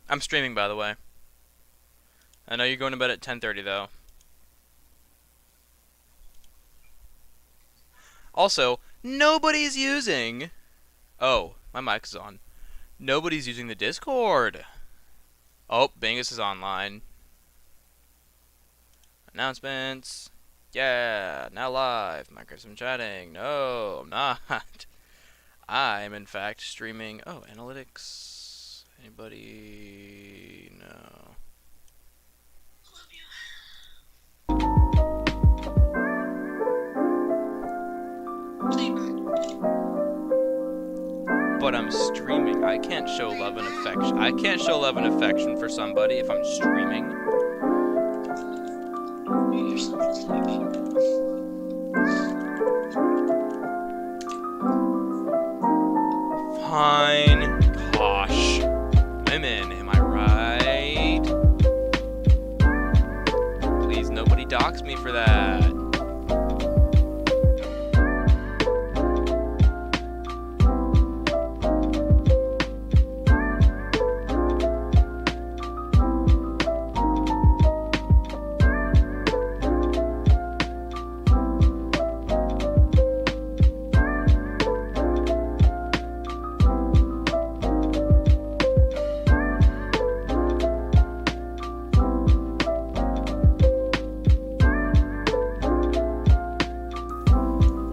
I'm streaming, by the way. I know you're going to bed at 10:30 though. Also, nobody's using... Oh, my mic is on. Nobody's using the Discord. Oh, Bingus is online. Announcements. Yeah, now live. Microsoft chatting. No, I'm not. I'm in fact streaming. Oh, analytics. Anybody? No. But I'm streaming. I can't show love and affection. I can't show love and affection for somebody if I'm streaming. Fine. Gosh. Women, am I right? Please, nobody dox me for that.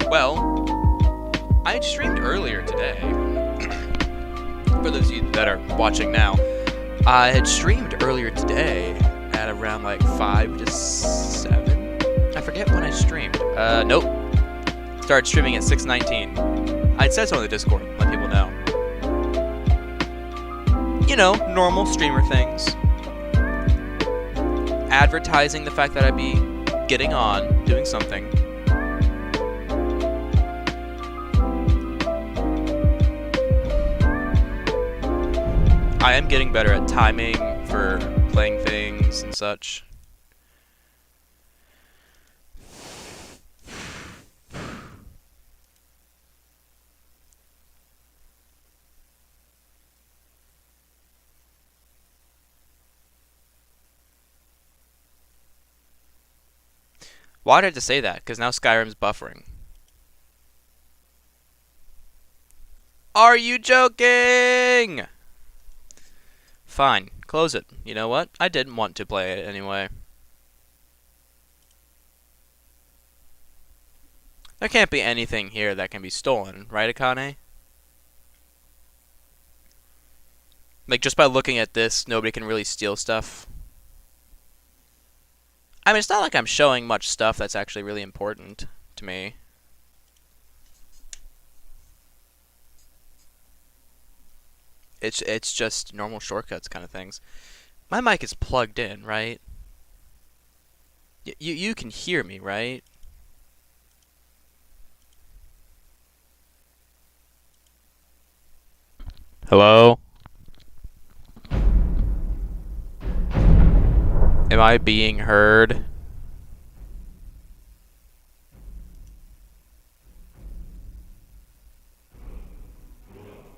Well, I streamed earlier today. For those of you that are watching now, I had streamed earlier today at around like 5 to 7. I forget when I streamed. Nope. Started streaming at 6:19. I'd said so on the Discord, let people know. You know, normal streamer things. Advertising the fact that I'd be getting on, doing something. I am getting better at timing for playing things and such. Why did I have to say that? Because now Skyrim's buffering. Are you joking? Fine, close it. You know what? I didn't want to play it anyway. There can't be anything here that can be stolen, right, Akane? Like, just by looking at this, nobody can really steal stuff. I mean, it's not like I'm showing much stuff that's actually really important to me. It's just normal shortcuts kind of things. My mic is plugged in, right? You can hear me, right? Hello? Am I being heard?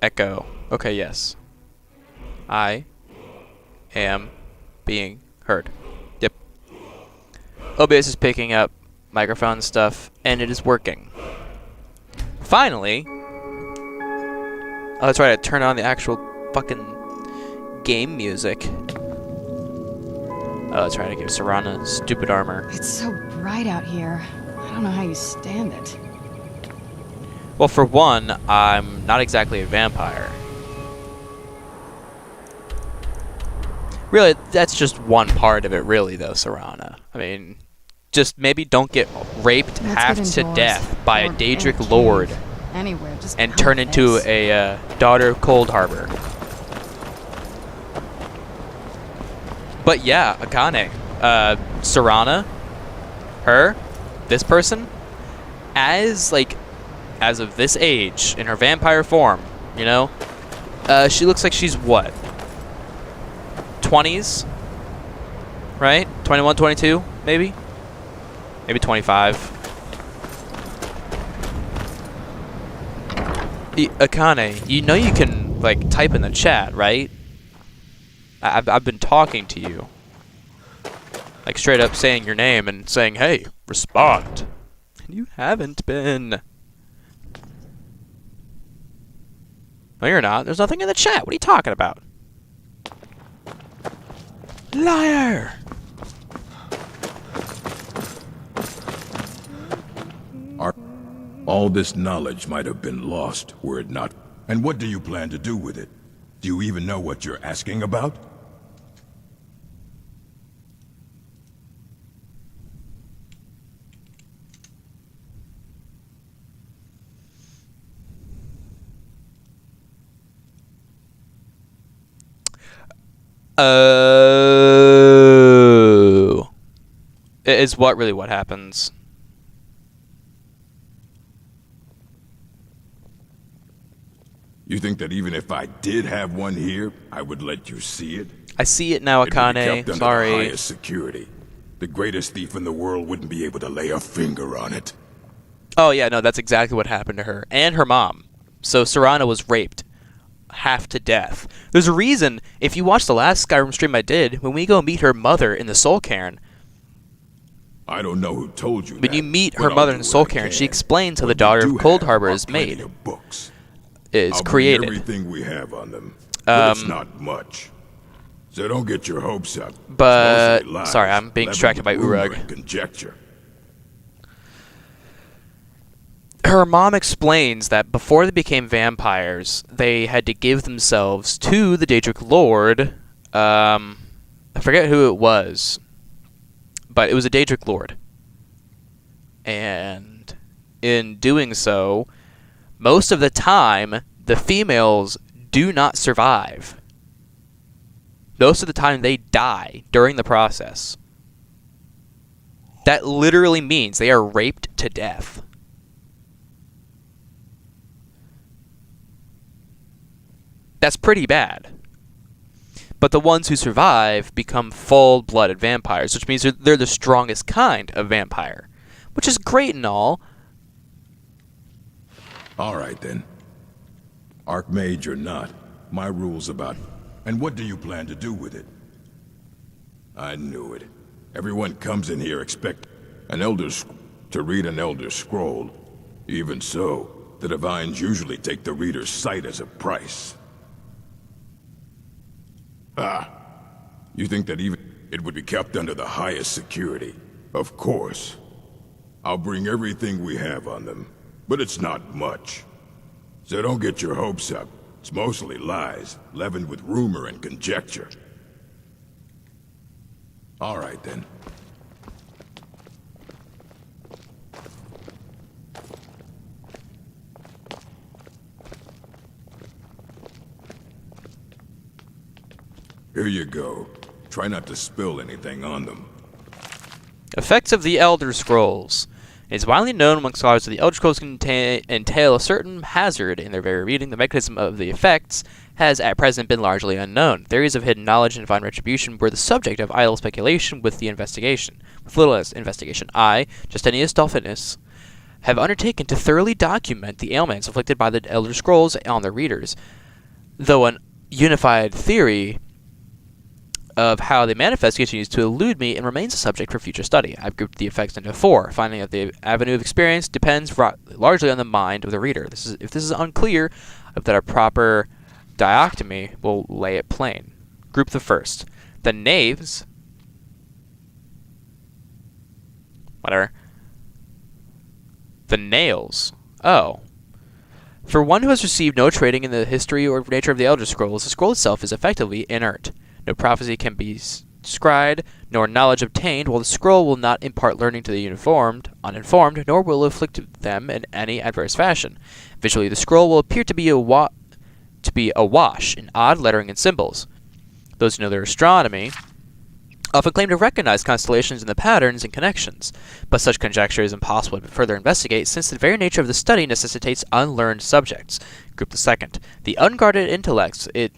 Echo. Okay, yes. I am being heard. Yep. OBS is picking up microphone stuff, and it is working. Finally! Oh, that's right, I turned on the actual fucking game music. Oh, that's right, I give Serana stupid armor. It's so bright out here. I don't know how you stand it. Well, for one, I'm not exactly a vampire. Really, that's just one part of it, really, though, Serana. I mean, just maybe don't get raped half to death by a Daedric Lord anywhere, just and turn into a daughter of Cold Harbor. But yeah, Akane, Serana, her, this person, as of this age, in her vampire form, you know, she looks like she's what? 20s? Right? 21, 22, maybe? Maybe 25. Akane, you know you can, like, type in the chat, right? I've been talking to you. Like, straight up saying your name and saying, hey, respond. And you haven't been. No, you're not. There's nothing in the chat. What are you talking about? Liar! All this knowledge might have been lost were it not. And what do you plan to do with it? Do you even know what you're asking about? Oh. Is what really what happens? You think that even if I did have one here, I would let you see it? I see it now, It would be Akane. kept under Sorry. the highest security. The greatest thief in the world wouldn't be able to lay a finger on it. Oh, yeah, no, that's exactly what happened to her. And her mom. So Serana was raped. Half to death. There's a reason, if you watch the last Skyrim stream I did, when we go meet her mother in the Soul Cairn, I don't know who told you when that, you meet but her I'll mother do in the Soul what I Cairn, she can. explains how the What daughter we of do Cold have Harbor are is plenty made. of books. Is I'll created. bring everything we have on them, but it's not much. So don't get your hopes up. It's But mostly lies, sorry, I'm being leavened distracted by with rumor Urug. and conjecture. Her mom explains that before they became vampires, they had to give themselves to the Daedric Lord. I forget who it was, but it was a Daedric Lord. And in doing so, most of the time, the females do not survive. Most of the time, they die during the process. That literally means they are raped to death. That's pretty bad. But the ones who survive become full-blooded vampires, which means they're the strongest kind of vampire. Which is great and all. All right, then. Archmage or not, my rules about... And what do you plan to do with it? I knew it. Everyone comes in here expect to read an Elder Scroll. Even so, the Divines usually take the reader's sight as a price. Ah, you think that even it would be kept under the highest security? Of course. I'll bring everything we have on them, but it's not much. So don't get your hopes up. It's mostly lies, leavened with rumor and conjecture. All right, then. Here you go. Try not to spill anything on them. Effects of the Elder Scrolls. It is widely known among scholars that the Elder Scrolls can entail a certain hazard in their very reading. The mechanism of the effects has at present been largely unknown. Theories of hidden knowledge and divine retribution were the subject of idle speculation with little investigation. I, Justinius Dolphinus, have undertaken to thoroughly document the ailments inflicted by the Elder Scrolls on their readers. Though an unified theory of how they manifest continues to elude me and remains a subject for future study. I've grouped the effects into 4, finding that the avenue of experience depends largely on the mind of the reader. If this is unclear, that a proper dichotomy will lay it plain. Group the first. The knaves... Whatever. The nails. Oh. For one who has received no training in the history or nature of the Elder Scrolls, the scroll itself is effectively inert. No prophecy can be scryed, nor knowledge obtained, while the scroll will not impart learning to the uninformed, nor will afflict them in any adverse fashion. Visually, the scroll will appear to be awash in odd lettering and symbols. Those who know their astronomy often claim to recognize constellations in the patterns and connections, but such conjecture is impossible to further investigate since the very nature of the study necessitates unlearned subjects. Group the second. The unguarded intellects. It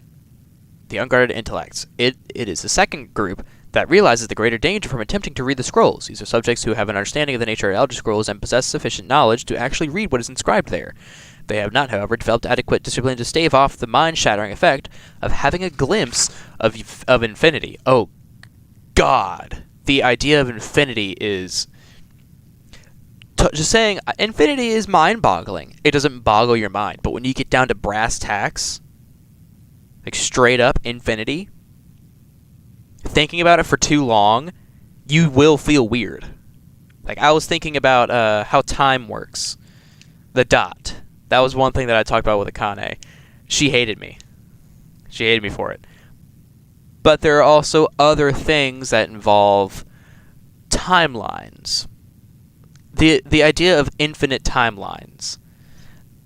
is the second group that realizes the greater danger from attempting to read the scrolls. These are subjects who have an understanding of the nature of Elder Scrolls and possess sufficient knowledge to actually read what is inscribed there. They have not, however, developed adequate discipline to stave off the mind-shattering effect of having a glimpse of infinity. Oh, God. The idea of infinity is... just saying, infinity is mind-boggling. It doesn't boggle your mind. But when you get down to brass tacks, like straight up infinity, thinking about it for too long, you will feel weird. Like, I was thinking about how time works. The dot. That was one thing that I talked about with Akane. She hated me. She hated me for it. But there are also other things that involve timelines. The idea of infinite timelines.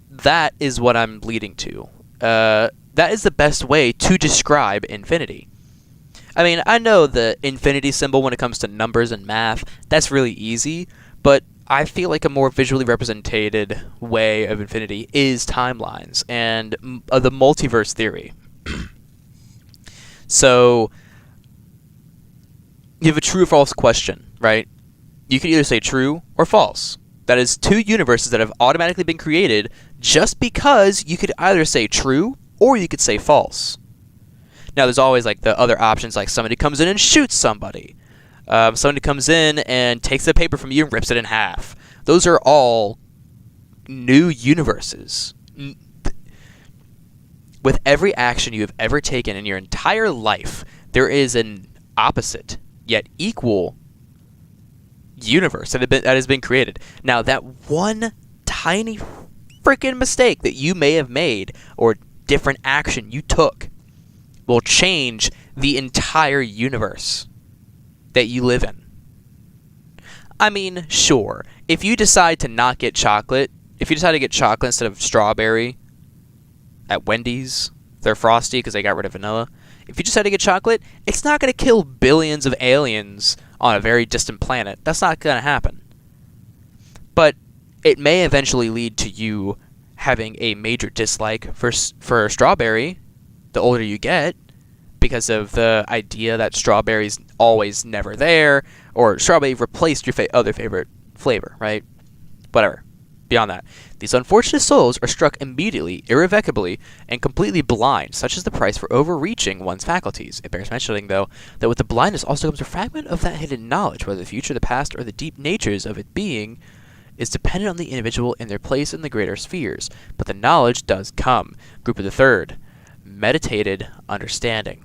That is what I'm leading to. That is the best way to describe infinity. I mean, I know the infinity symbol when it comes to numbers and math, that's really easy, but I feel like a more visually represented way of infinity is timelines and the multiverse theory. So, you have a true or false question, right? You can either say true or false. That is two universes that have automatically been created just because you could either say true or you could say false. Now, there's always like the other options, like somebody comes in and shoots somebody. Somebody comes in and takes the paper from you and rips it in half. Those are all new universes. With every action you have ever taken in your entire life, there is an opposite, yet equal universe that has been created. Now, that one tiny freaking mistake that you may have made or different action you took will change the entire universe that you live in. I mean, sure, if you decide to not get chocolate, if you decide to get chocolate instead of strawberry at Wendy's, they're frosty because they got rid of vanilla. If you decide to get chocolate, it's not going to kill billions of aliens on a very distant planet. That's not going to happen. But it may eventually lead to you having a major dislike for strawberry the older you get, because of the idea that strawberry's always never there, or strawberry replaced your other favorite flavor, right? Whatever. Beyond that, these unfortunate souls are struck immediately, irrevocably, and completely blind, such is the price for overreaching one's faculties. It bears mentioning, though, that with the blindness also comes a fragment of that hidden knowledge, whether the future, the past, or the deep natures of it being is dependent on the individual and their place in the greater spheres. But the knowledge does come. Group of the third. Meditated understanding.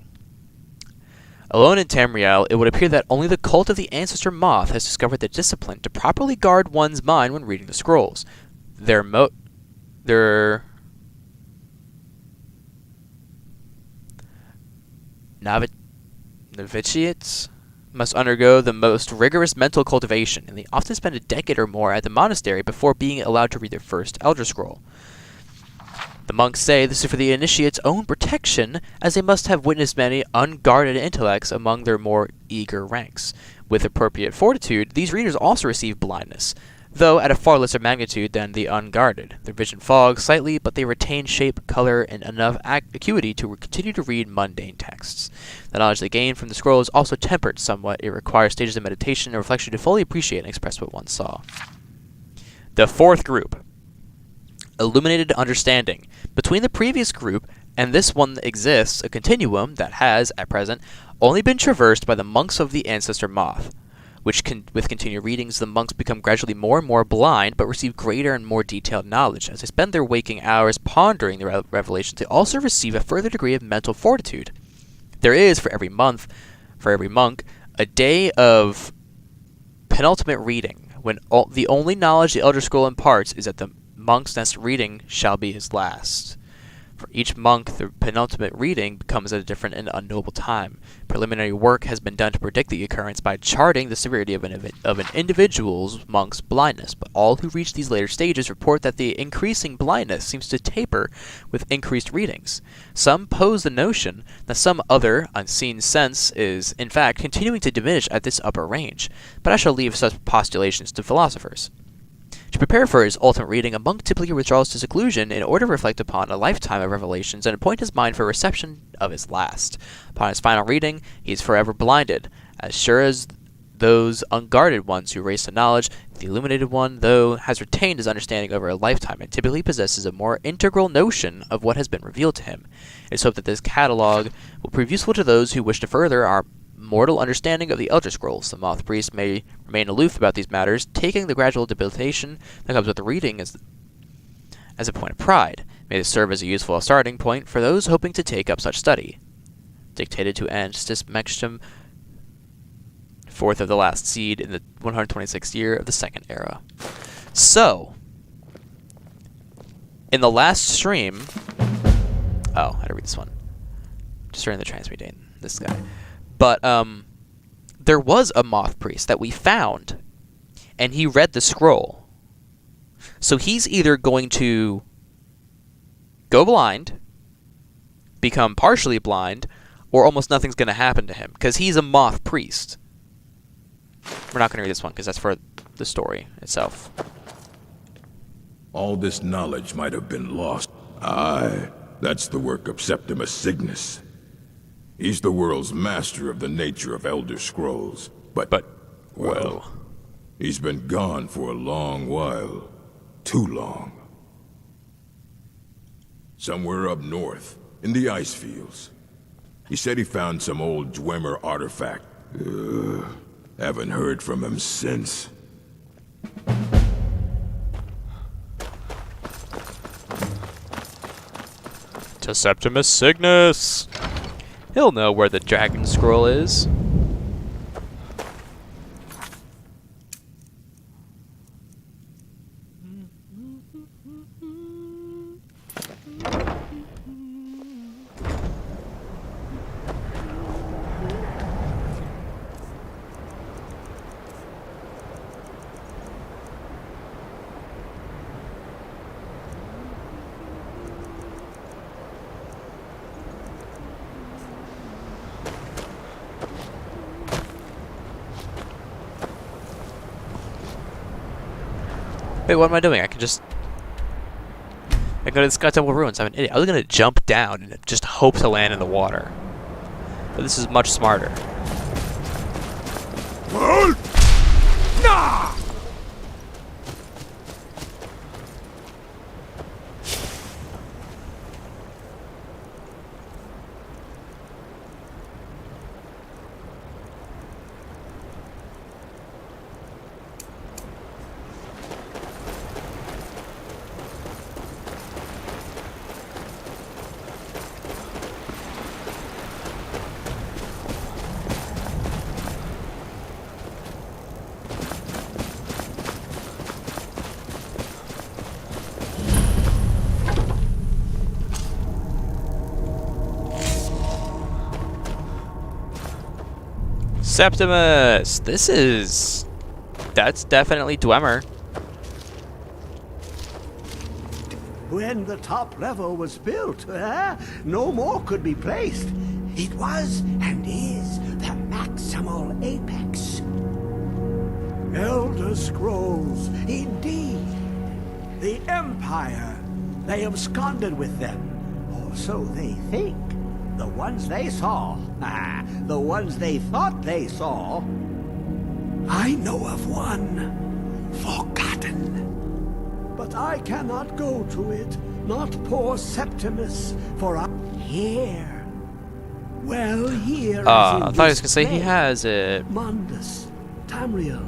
Alone in Tamriel, it would appear that only the cult of the ancestor moth has discovered the discipline to properly guard one's mind when reading the scrolls. Their novitiates must undergo the most rigorous mental cultivation, and they often spend a decade or more at the monastery before being allowed to read their first Elder Scroll. The monks say this is for the initiate's own protection, as they must have witnessed many unguarded intellects among their more eager ranks. With appropriate fortitude, these readers also receive blindness, though at a far lesser magnitude than the unguarded. Their vision fogs slightly, but they retain shape, color, and enough acuity to continue to read mundane texts. The knowledge they gain from the scroll is also tempered somewhat. It requires stages of meditation and reflection to fully appreciate and express what one saw. The fourth group. Illuminated understanding. Between the previous group and this one exists a continuum that has, at present, only been traversed by the monks of the ancestor moth, with continued readings the monks become gradually more and more blind, but receive greater and more detailed knowledge. As they spend their waking hours pondering the revelations, they also receive a further degree of mental fortitude. There is, for every monk, a day of penultimate reading, when the only knowledge the Elder Scroll imparts is that the monk's next reading shall be his last. For each monk, the penultimate reading becomes at a different and unknowable time. Preliminary work has been done to predict the occurrence by charting the severity of an individual's monk's blindness, but all who reach these later stages report that the increasing blindness seems to taper with increased readings. Some pose the notion that some other, unseen sense is, in fact, continuing to diminish at this upper range, but I shall leave such postulations to philosophers. To prepare for his ultimate reading, a monk typically withdraws to seclusion in order to reflect upon a lifetime of revelations and appoint his mind for reception of his last. Upon his final reading, he is forever blinded, As sure as those unguarded ones who race to knowledge, the illuminated one, though, has retained his understanding over a lifetime and typically possesses a more integral notion of what has been revealed to him. It is hoped that this catalog will prove useful to those who wish to further our mortal understanding of the Elder Scrolls. The Moth Priest may remain aloof about these matters, taking the gradual debilitation that comes with the reading as a point of pride. May this serve as a useful starting point for those hoping to take up such study. Dictated to Anstis Mextum, fourth of the last seed in the 126th year of the Second Era. So, in the last stream... Oh, I had to read this one. Just during the transmutane, this guy. But, there was a Moth Priest that we found, and he read the scroll. So he's either going to go blind, become partially blind, or almost nothing's going to happen to him, because he's a Moth Priest. We're not going to read this one, because that's for the story itself. All this knowledge might have been lost. Aye, that's the work of Septimus Cygnus. He's the world's master of the nature of Elder Scrolls. But well, he's been gone for a long while. Too long. Somewhere up north, in the ice fields. He said he found some old Dwemer artifact. Haven't heard from him since. To Septimus Cygnus! He'll know where the Dragon Scroll is. Wait, what am I doing? I can go to the Sky Temple Ruins. I'm an idiot. I was gonna jump down and just hope to land in the water. But this is much smarter. Nah! Septimus! That's definitely Dwemer. When the top level was built, no more could be placed. It was and is the maximal apex. Elder Scrolls, indeed. The Empire. They absconded with them, or so they think. The ones they saw, the ones they thought they saw. I know of one, forgotten. But I cannot go to it, not poor Septimus, for I'm here. Well, here I thought I was gonna say he has it. Mundus, Tamriel,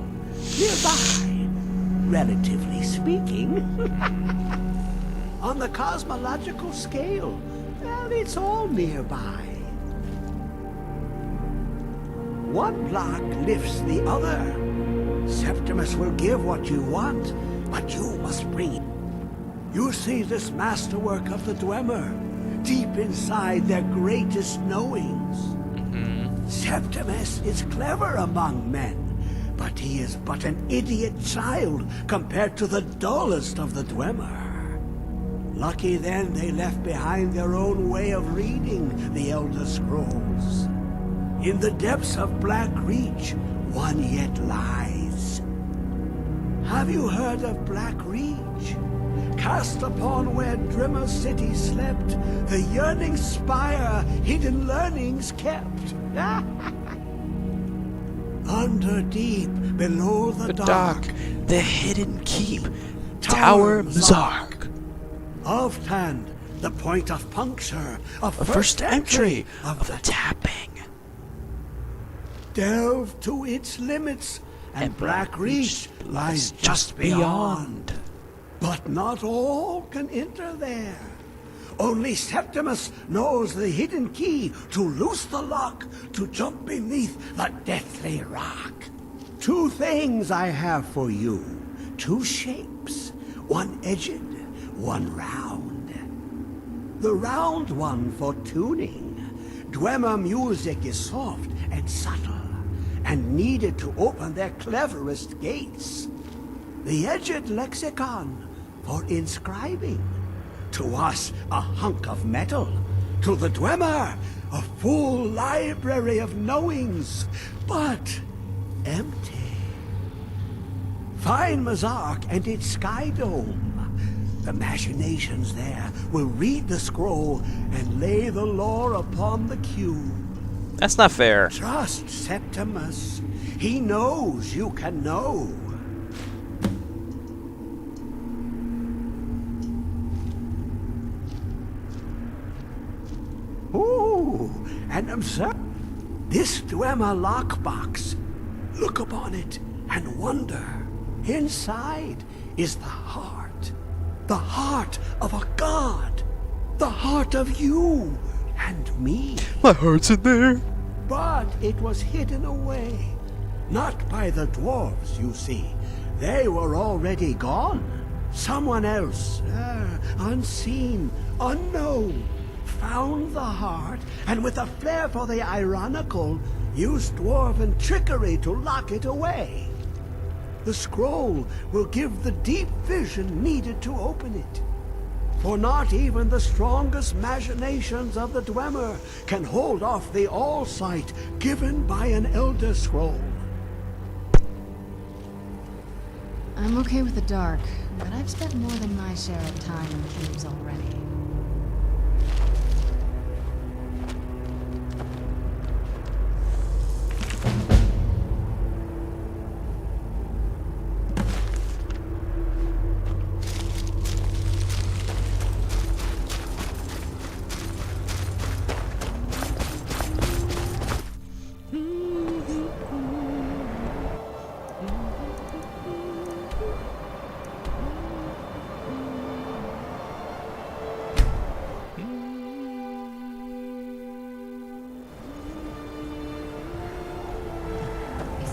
nearby, relatively speaking. On the cosmological scale, well, it's all nearby. One block lifts the other. Septimus will give what you want, but you must bring it. You see this masterwork of the Dwemer, deep inside their greatest knowings. Septimus is clever among men, but he is but an idiot child compared to the dullest of the Dwemer. Lucky then they left behind their own way of reading the Elder Scrolls. In the depths of Black Reach, one yet lies. Have you heard of Black Reach? Cast upon where Drimmer City slept, the yearning spire hidden learnings kept. Under deep, below the dark, the hidden keep, Tower Mzark. Of Tand, the point of puncture, of First entry of the tapping. Delve to its limits, and Black Reach lies just beyond. But not all can enter there. Only Septimus knows the hidden key to loose the lock, to jump beneath the deathly rock. Two things I have for you. Two shapes. One edged, one round. The round one for tuning. Dwemer music is soft and subtle, and needed to open their cleverest gates. The edged lexicon for inscribing. To us, a hunk of metal. To the Dwemer, a full library of knowings, but empty. Find Mzark and its sky dome. The machinations there will read the scroll and lay the lore upon the cube. That's not fair. Trust Septimus. He knows you can know. Ooh, and observe this Dwemer lockbox. Look upon it and wonder. Inside is the heart of a god, the heart of you and me. My heart's in there. But it was hidden away. Not by the dwarves, you see. They were already gone. Someone else, unseen, unknown, found the heart, and with a flair for the ironical, used dwarven trickery to lock it away. The scroll will give the deep vision needed to open it. For not even the strongest machinations of the Dwemer can hold off the all-sight given by an Elder Scroll. I'm okay with the dark, but I've spent more than my share of time in cubes already.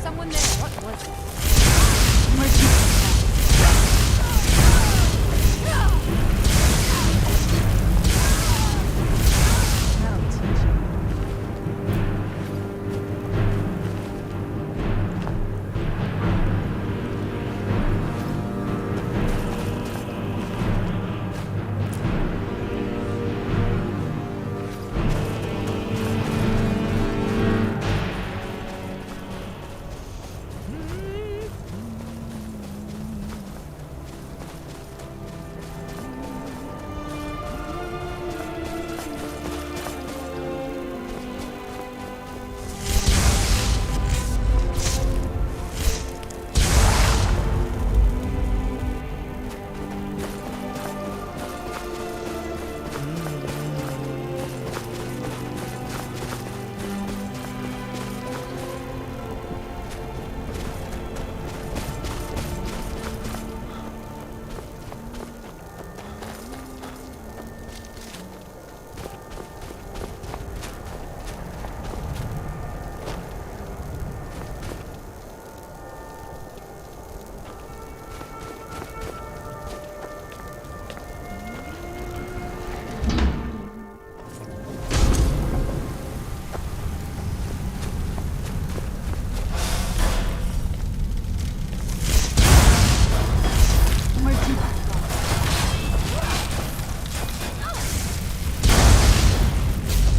Someone there. What was it? Where'd you come from? That'll teach you.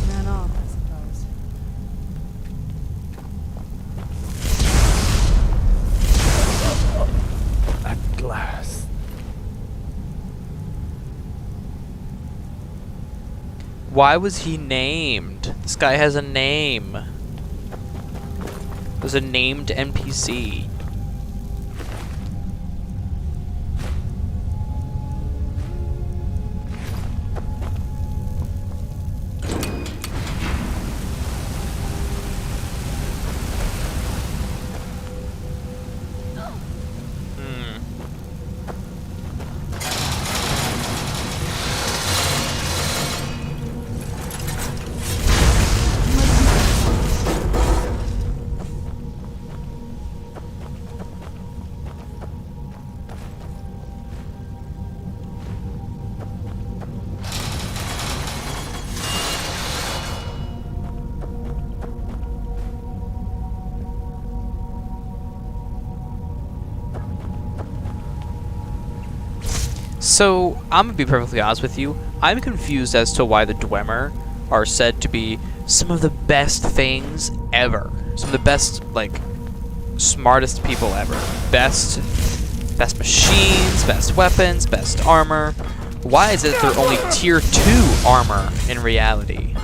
Ran off, I suppose. At last. Why was he named? This guy has a name. There's a named NPC. So, I'm gonna be perfectly honest with you. I'm confused as to why the Dwemer are said to be some of the best things ever. Some of the best, like, smartest people ever. Best machines, best weapons, best armor. Why is it they're only tier 2 armor in reality?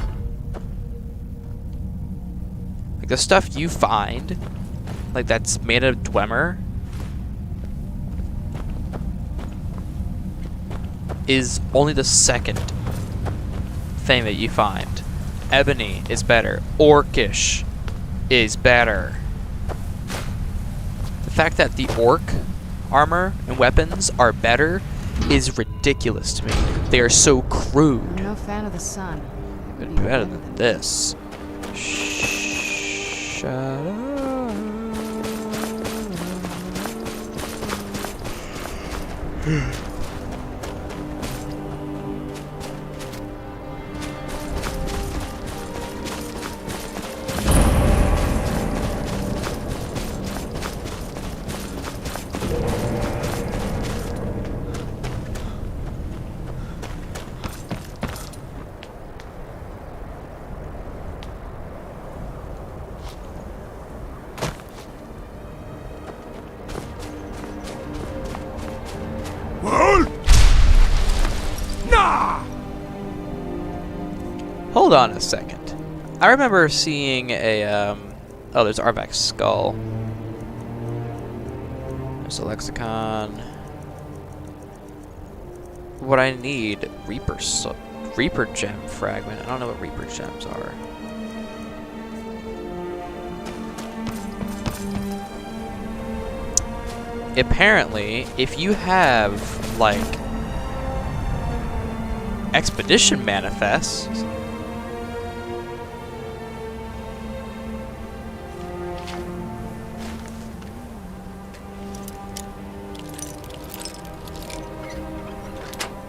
Like, the stuff you find, like, that's made of Dwemer, is only the second thing that you find. Ebony is better. Orcish is better. The fact that the orc armor and weapons are better is ridiculous to me. They are so crude. I'm no fan of the sun. Been better than this. Shut up. Hold on a second. I remember seeing a, oh, there's Arvak's skull. There's a lexicon. What I need, Reaper gem fragment. I don't know what Reaper gems are. Apparently, if you have, like, expedition manifests,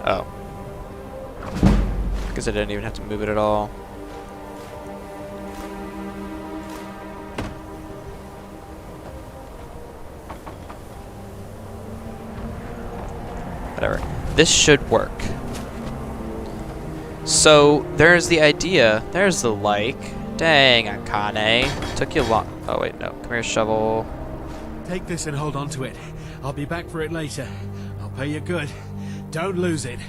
oh. I guess I didn't even have to move it at all. Whatever. This should work. So, there's the idea. There's the like. Dang, Akane. Took you long. Oh, wait, no. Come here, shovel. Take this and hold on to it. I'll be back for it later. I'll pay you good. Don't lose it.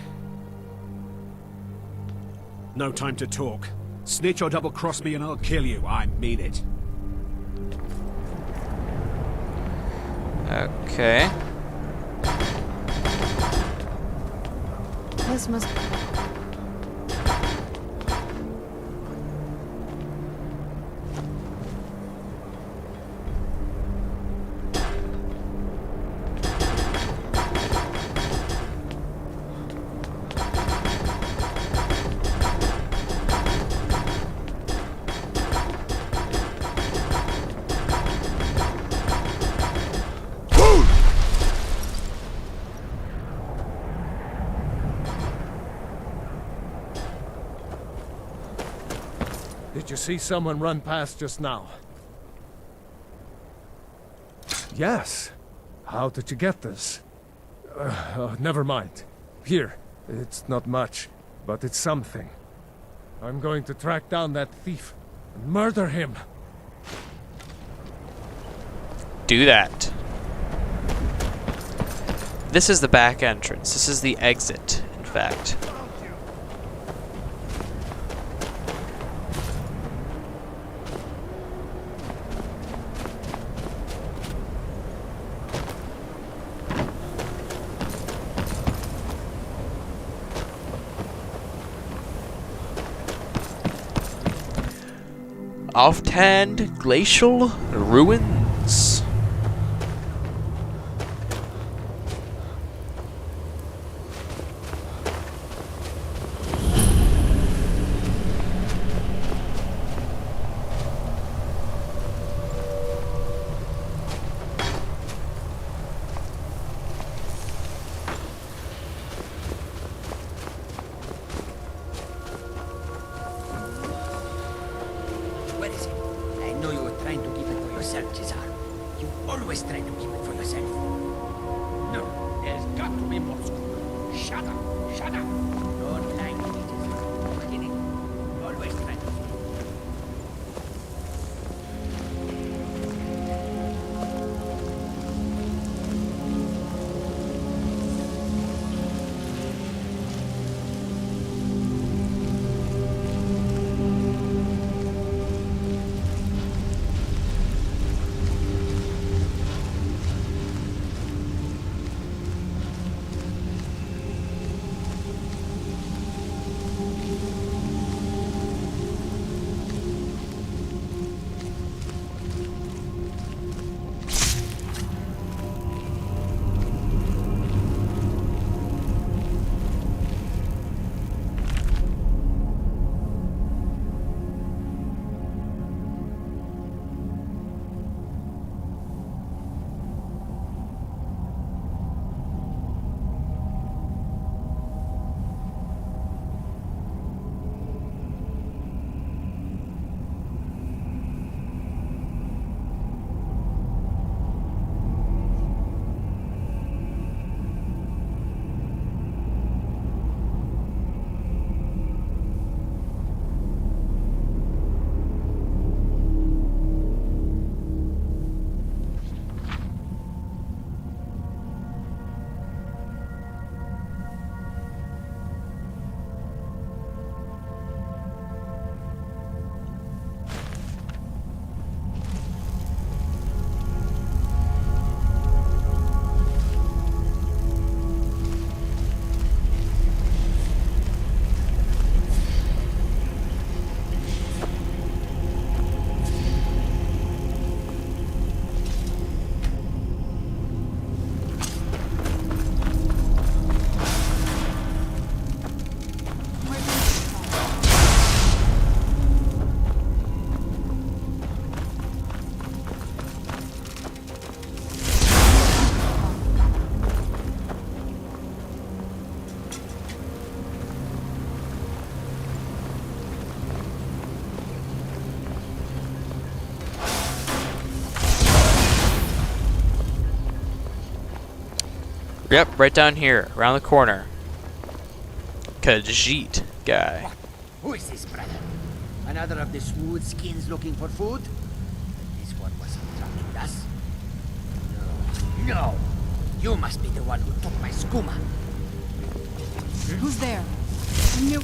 No time to talk. Snitch or double-cross me and I'll kill you. I mean it. Okay. This must... Did you see someone run past just now? Yes. How did you get this? Never mind. Here. It's not much, but it's something. I'm going to track down that thief and murder him. Do that. This is the back entrance. This is the exit, in fact. Off-Tand Glacial Ruins. Where is it? I know you were trying to keep it for yourself, Cesar. You always try to keep it for yourself. No, there's got to be more scoop. Shut up! Shut up! Don't lie to me, Cesar. You're kidding. Always try to. Yep, right down here, around the corner. Khajiit guy. Who is this, brother? Another of the smooth skins looking for food? This one wasn't talking to us. No. No! You must be the one who took my skooma. Who's there? I knew.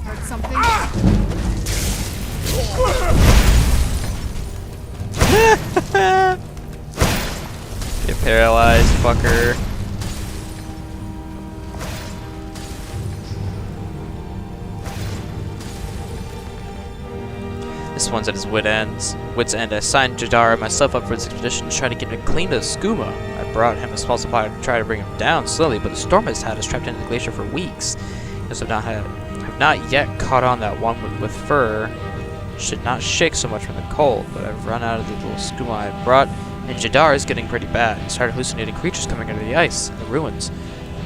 Heard something? Get paralyzed, fucker. This one's at his wit's end. I signed Jadar and myself up for this expedition to try to get him clean to the skooma. I brought him a small supply to try to bring him down slowly, but the storm has had us trapped in the glacier for weeks. As have not yet caught on that one with fur should not shake so much from the cold, but I've run out of the little skooma I brought, and Jadar is getting pretty bad. He started hallucinating creatures coming out of the ice in the ruins.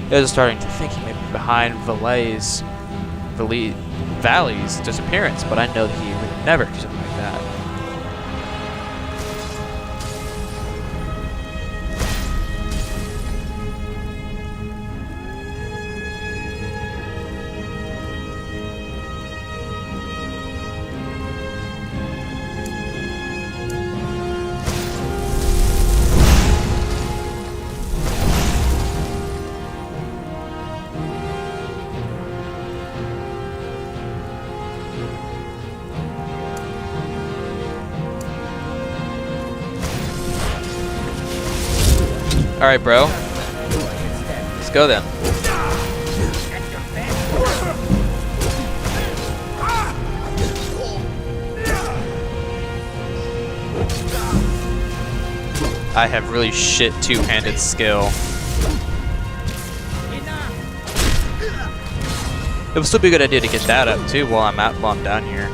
I was starting to think he may be behind Valley's disappearance, but I know that he would never do something like that. Alright, bro. Let's go then. I have really shit two-handed skill. It would still be a good idea to get that up too while I'm down here.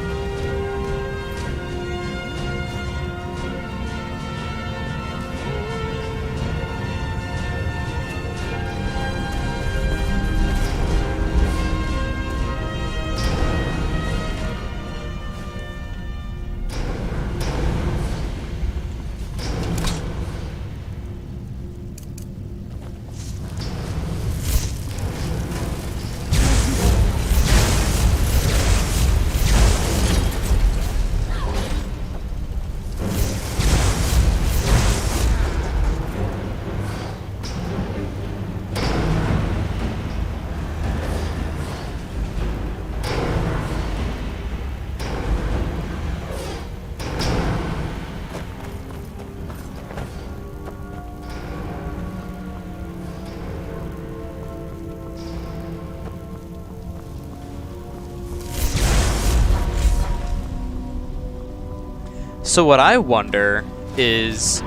So what I wonder is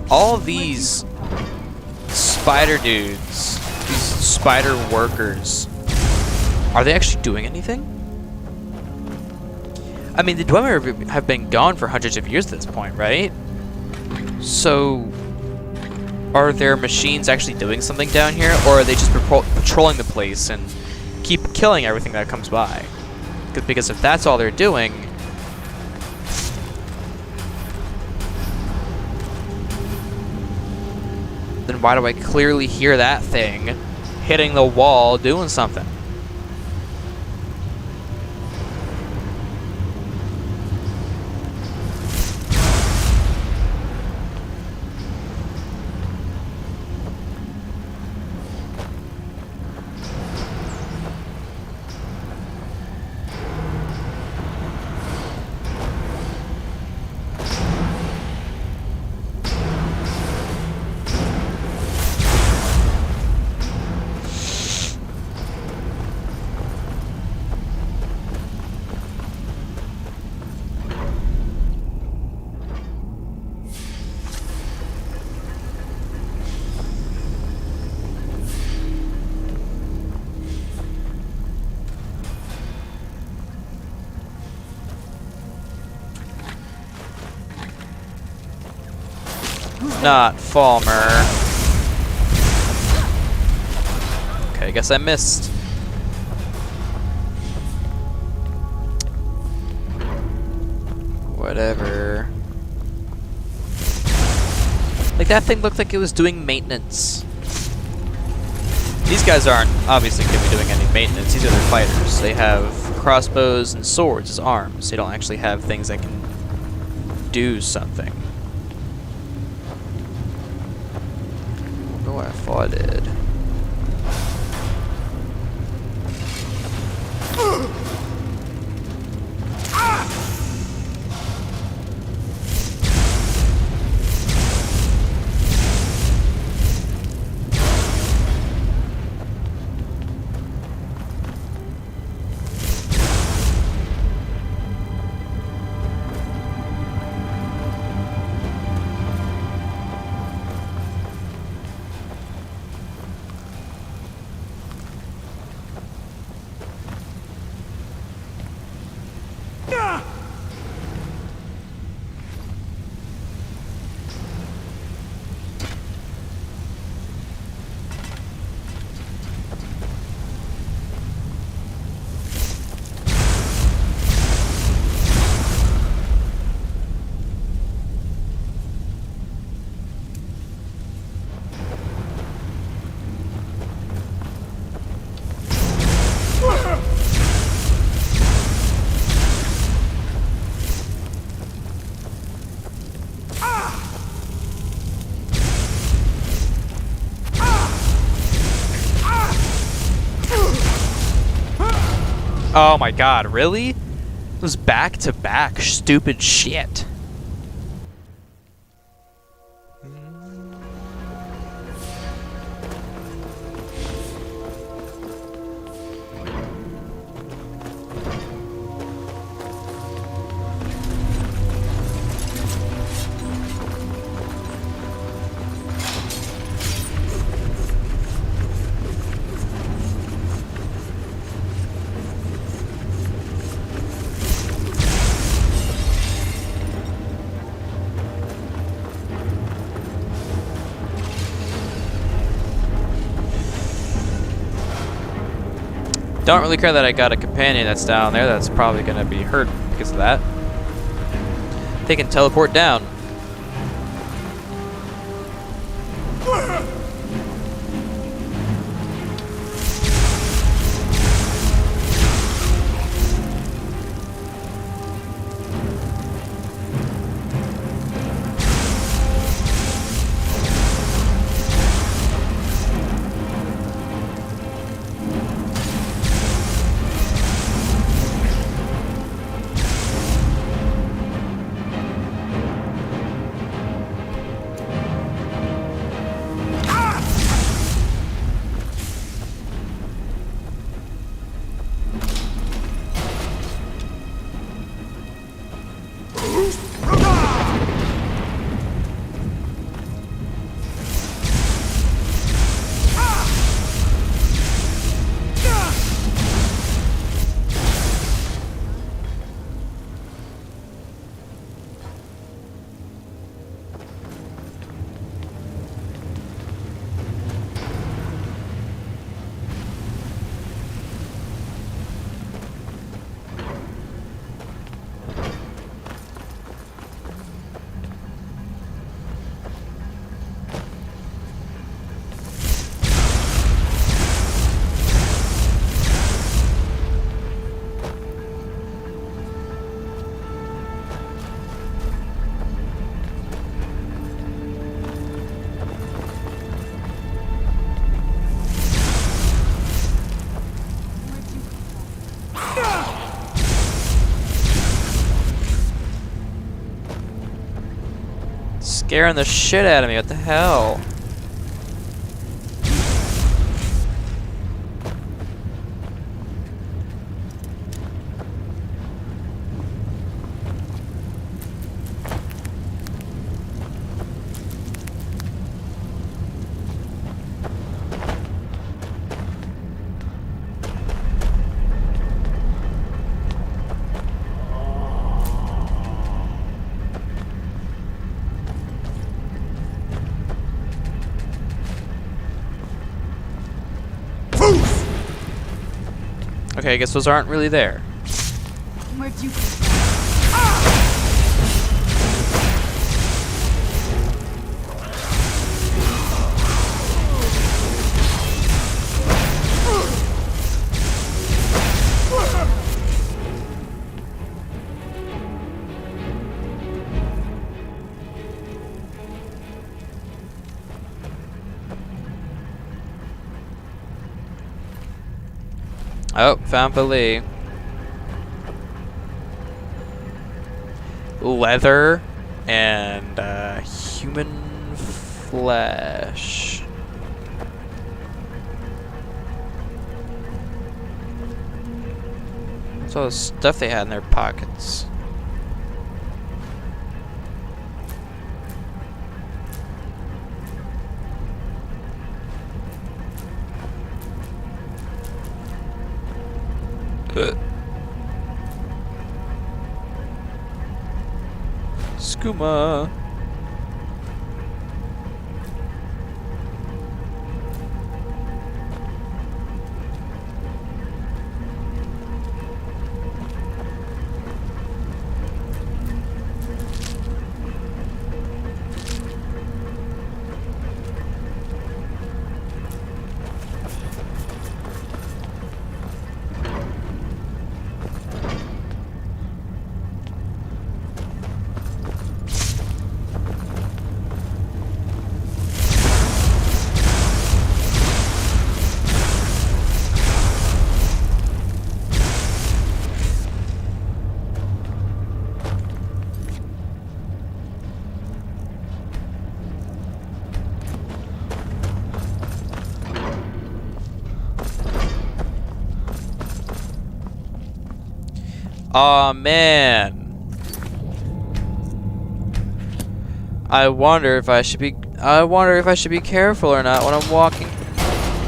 all these spider dudes, these spider workers, are they actually doing anything? I mean, the Dwemer have been gone for hundreds of years at this point, right? So are their machines actually doing something down here, or are they just patrolling the place and keep killing everything that comes by? Because if that's all they're doing, then why do I clearly hear that thing hitting the wall doing something? Not Falmer. Okay, I guess I missed. Whatever. Like, that thing looked like it was doing maintenance. These guys aren't obviously going to be doing any maintenance. These are their fighters. They have crossbows and swords as arms. They don't actually have things that can do something. I thought I did. Oh my god, really? It was back-to-back stupid shit. Don't really care that I got a companion that's down there. That's probably going to be hurt because of that. They can teleport down. Scaring the shit out of me. What the hell? Okay, I guess those aren't really there. Where'd you... Oh, found Philly. Leather and human flesh. What's all the stuff they had in their pockets? Skooma. Aw, man. I wonder if I should be careful or not when I'm walking.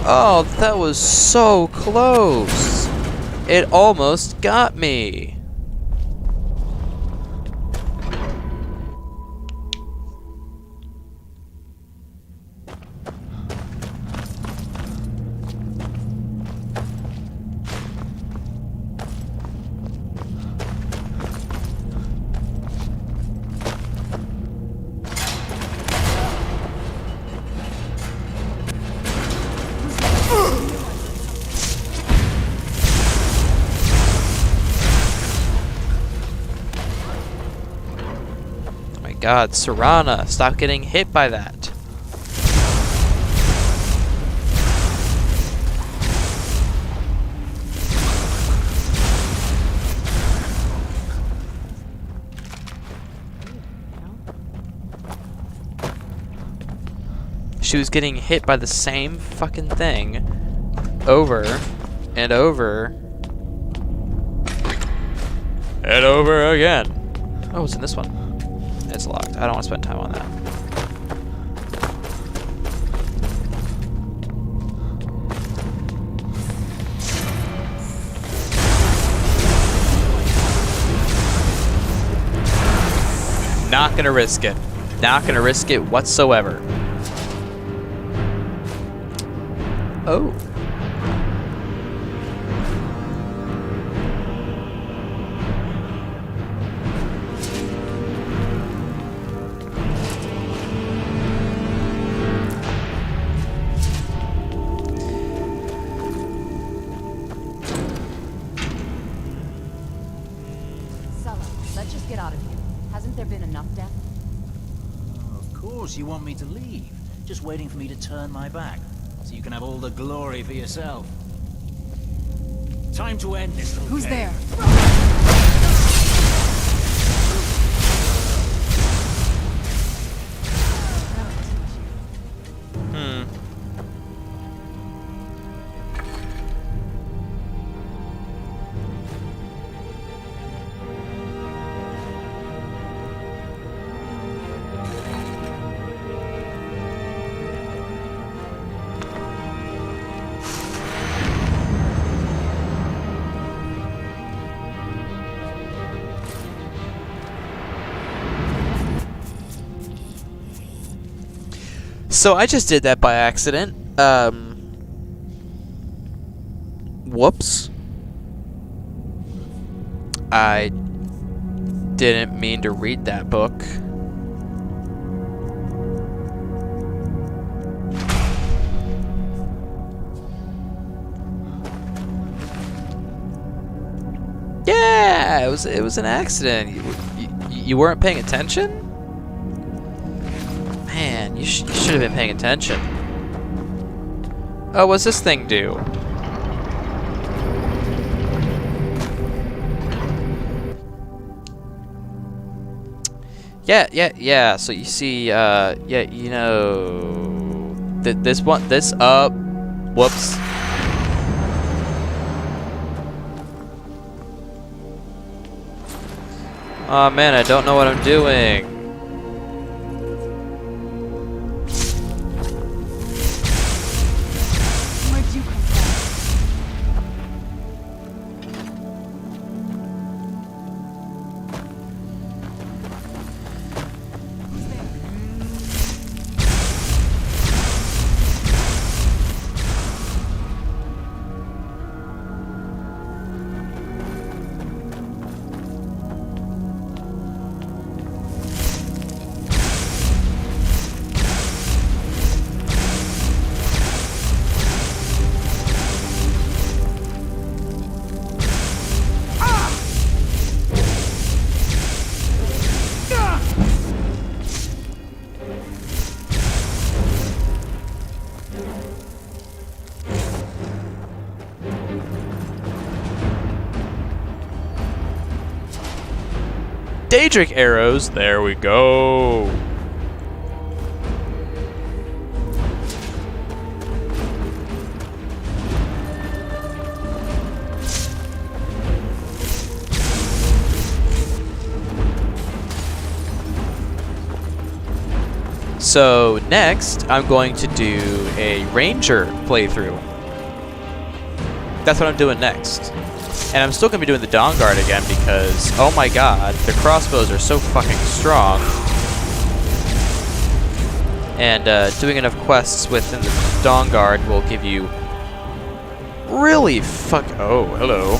Oh, that was so close. It almost got me. god, Serana, stop getting hit by that. She was getting hit by the same fucking thing over and over and over again. Oh, it's in this one. It's locked. I don't want to spend time on that. Not gonna risk it. Not gonna risk it whatsoever. Oh. Sulla, let's just get out of here. Hasn't there been enough death? Of course you want me to leave. Just waiting for me to turn my back, so you can have all the glory for yourself. Time to end this little Who's game. there? Hmm. So I just did that by accident. Whoops. I didn't mean to read that book. Yeah, it was an accident. You weren't paying attention? Man, you should have been paying attention. Oh, what's this thing do? Yeah. So you see, yeah, you know, this one, whoops. Oh man, I don't know what I'm doing. Where'd you come from? Who's there? Daedric arrows, there we go. So next, I'm going to do a ranger playthrough. That's what I'm doing next. And I'm still going to be doing the Dawn Guard again because, oh my god, the crossbows are so fucking strong. And doing enough quests within the Dawn Guard will give you really oh, hello.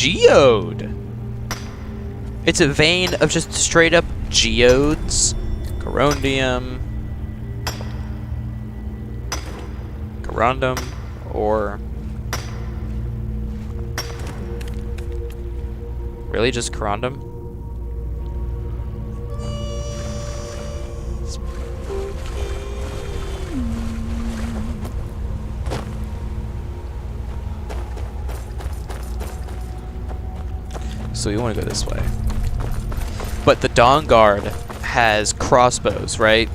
geode. It's a vein of just straight up geodes. Corundium. Corundum. Or... really just corundum? So we want to go this way. But the Dawn Guard has crossbows, right?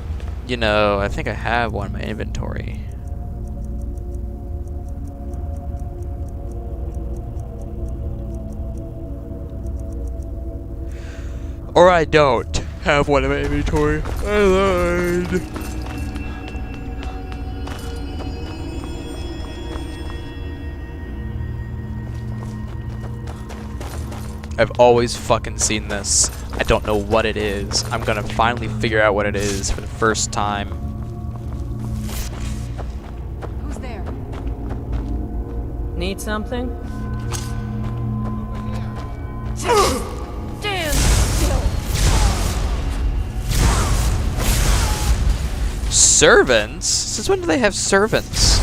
You know, I think I have one in my inventory. Or I don't have one in my inventory. I lied. I've always fucking seen this. I don't know what it is. I'm gonna finally figure out what it is for the first time. Who's there? Need something? Stand still. Servants? Since when do they have servants?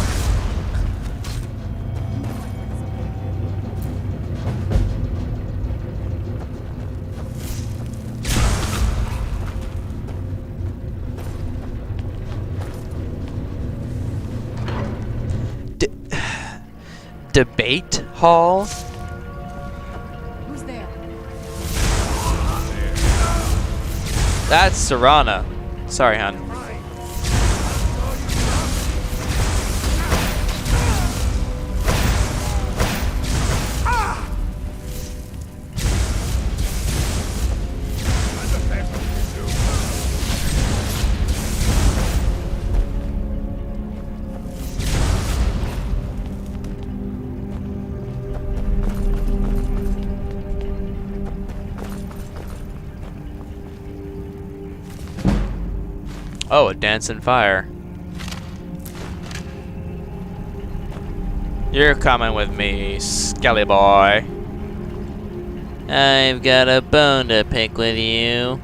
Debate hall? Who's there? That's Serana. Sorry, hon. Oh, a dancing fire. You're coming with me, Skelly boy. I've got a bone to pick with you.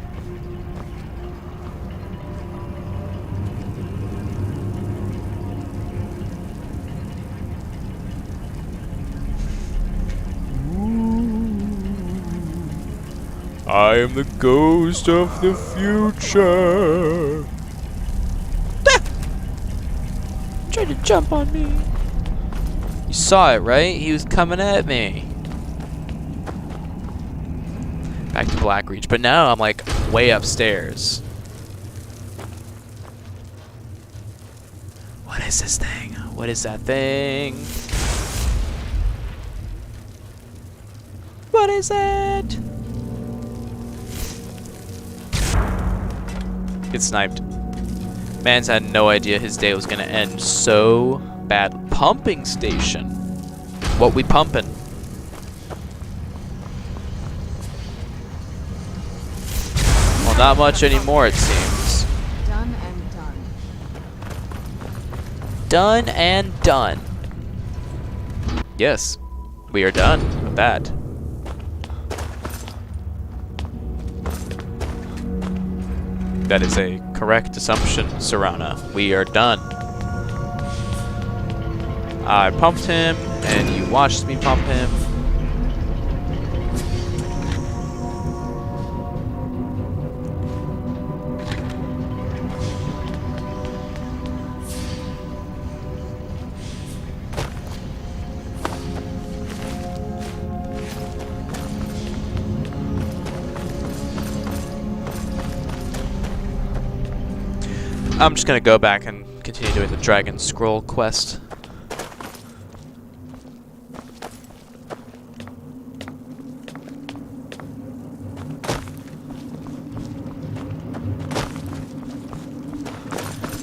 I am the ghost of the future. Tried to jump on me. You saw it, right? He was coming at me. Back to Blackreach, but now I'm like way upstairs. What is this thing? What is that thing? What is it? Get sniped. Man's had no idea his day was gonna end so bad. Pumping station. What we pumping? Well, not much anymore, it seems. Done and done. Done and done. Yes, we are done with that. That is a correct assumption, Serana. We are done. I pumped him, and you watched me pump him. I'm just gonna go back and continue doing the Dragon Scroll quest.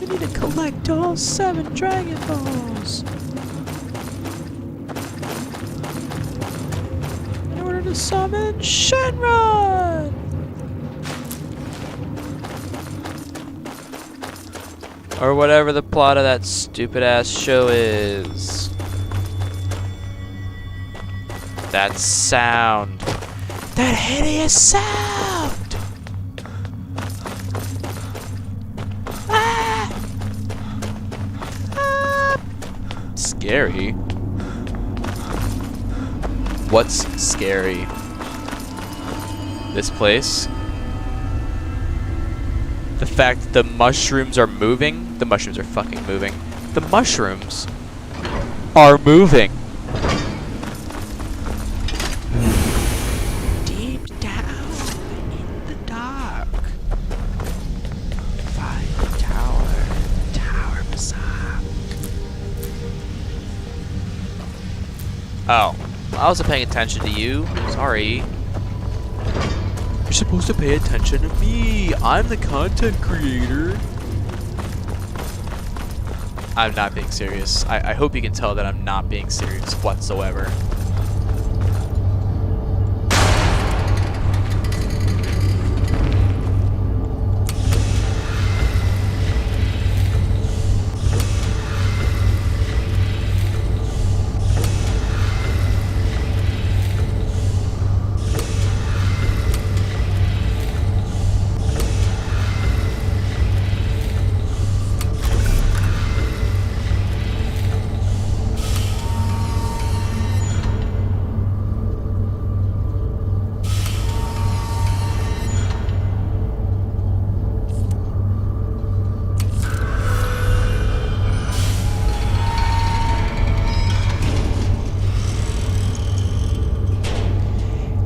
I need to collect all 7 Dragon Balls in order to summon Shenron! Or whatever the plot of that stupid ass show is. That sound. That hideous sound! Ah! Ah! Scary. What's scary? This place? The fact that the mushrooms are moving? The mushrooms are fucking moving. The mushrooms are moving. Deep down in the dark. Find the tower beside. Oh, I wasn't paying attention to you. Sorry. You're supposed to pay attention to me. I'm the content creator. I'm not being serious. I hope you can tell that I'm not being serious whatsoever.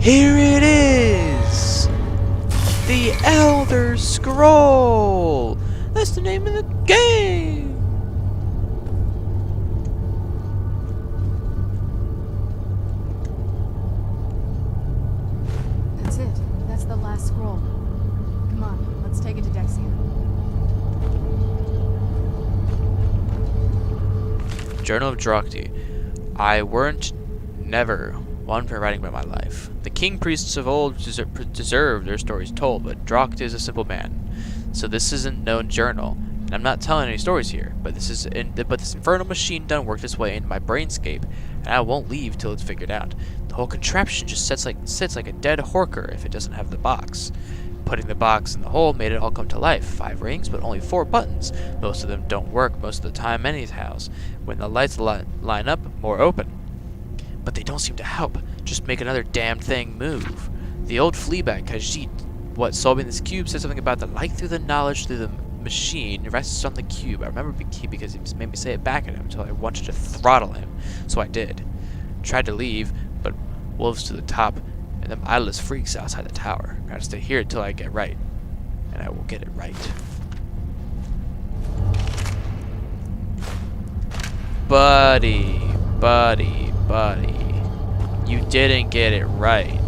Here it is! The Elder Scroll! That's the name of the game! That's it. That's the last scroll. Come on, let's take it to Dexia. Journal of Drakti. I weren't never one for writing about my life. The king priests of old deserve their stories told, but Drakti is a simple man. So this isn't no journal, and I'm not telling any stories here, but this infernal machine done worked its way into my brainscape, and I won't leave till it's figured out. The whole contraption just sits like a dead horker if it doesn't have the box. Putting the box in the hole made it all come to life. 5 rings, but only 4 buttons. Most of them don't work most of the time anyhow. When the lights line up, more open. But they don't seem to help. Just make another damn thing move. The old fleabag Khajiit, what solving this cube, said something about the light through the knowledge through the machine rests on the cube. I remember because he made me say it back at him until I wanted to throttle him. So I did. Tried to leave, but wolves to the top and them eyeless freaks outside the tower. Gotta stay here until I get right. And I will get it right. Buddy. You didn't get it right.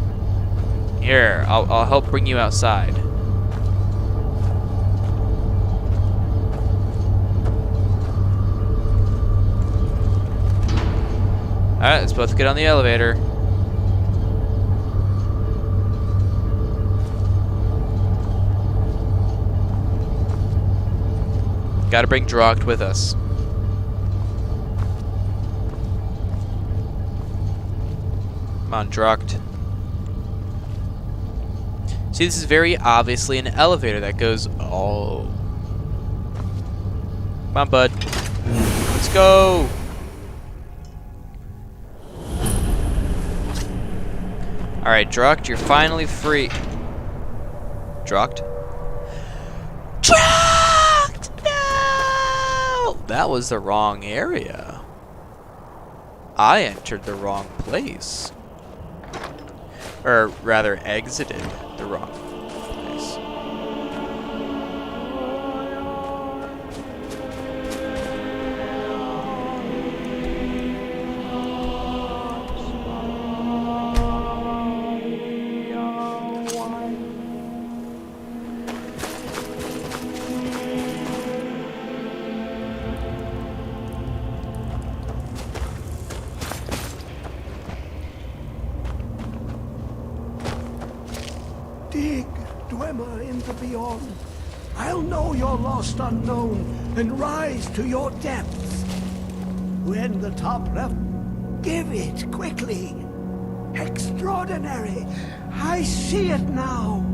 Here, I'll help bring you outside. Alright, let's both get on the elevator. Gotta bring Drogt with us. Come on, Drogt. See, this is very obviously an elevator that goes... Oh. Come on, bud. Let's go! Alright, Drogt, you're finally free. Drogt? Drogt! No! That was the wrong area. I entered the wrong place. Or rather, exited the wrong place. Dig, Dwemer, in the beyond. I'll know your lost unknown and rise to your depths. When the top left, give it quickly. Extraordinary! I see it now!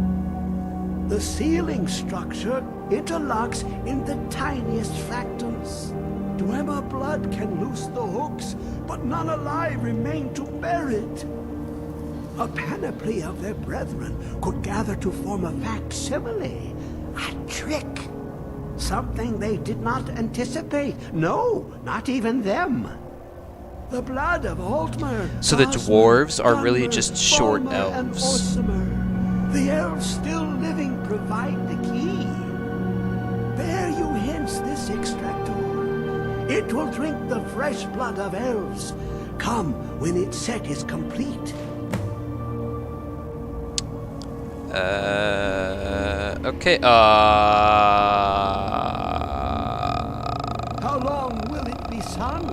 The ceiling structure interlocks in the tiniest fractals. Dwemer blood can loose the hooks, but none alive remain to bear it. A panoply of their brethren could gather to form a facsimile, a trick. Something they did not anticipate. No, not even them. The blood of Altmer. So the Osmer, dwarves are really Dunmer, just short Bulmer, and elves. Orsimer. The elves still living provide the key. Bear you hence this extractor. It will drink the fresh blood of elves. Come when its set is complete. Okay, How long will it be sung?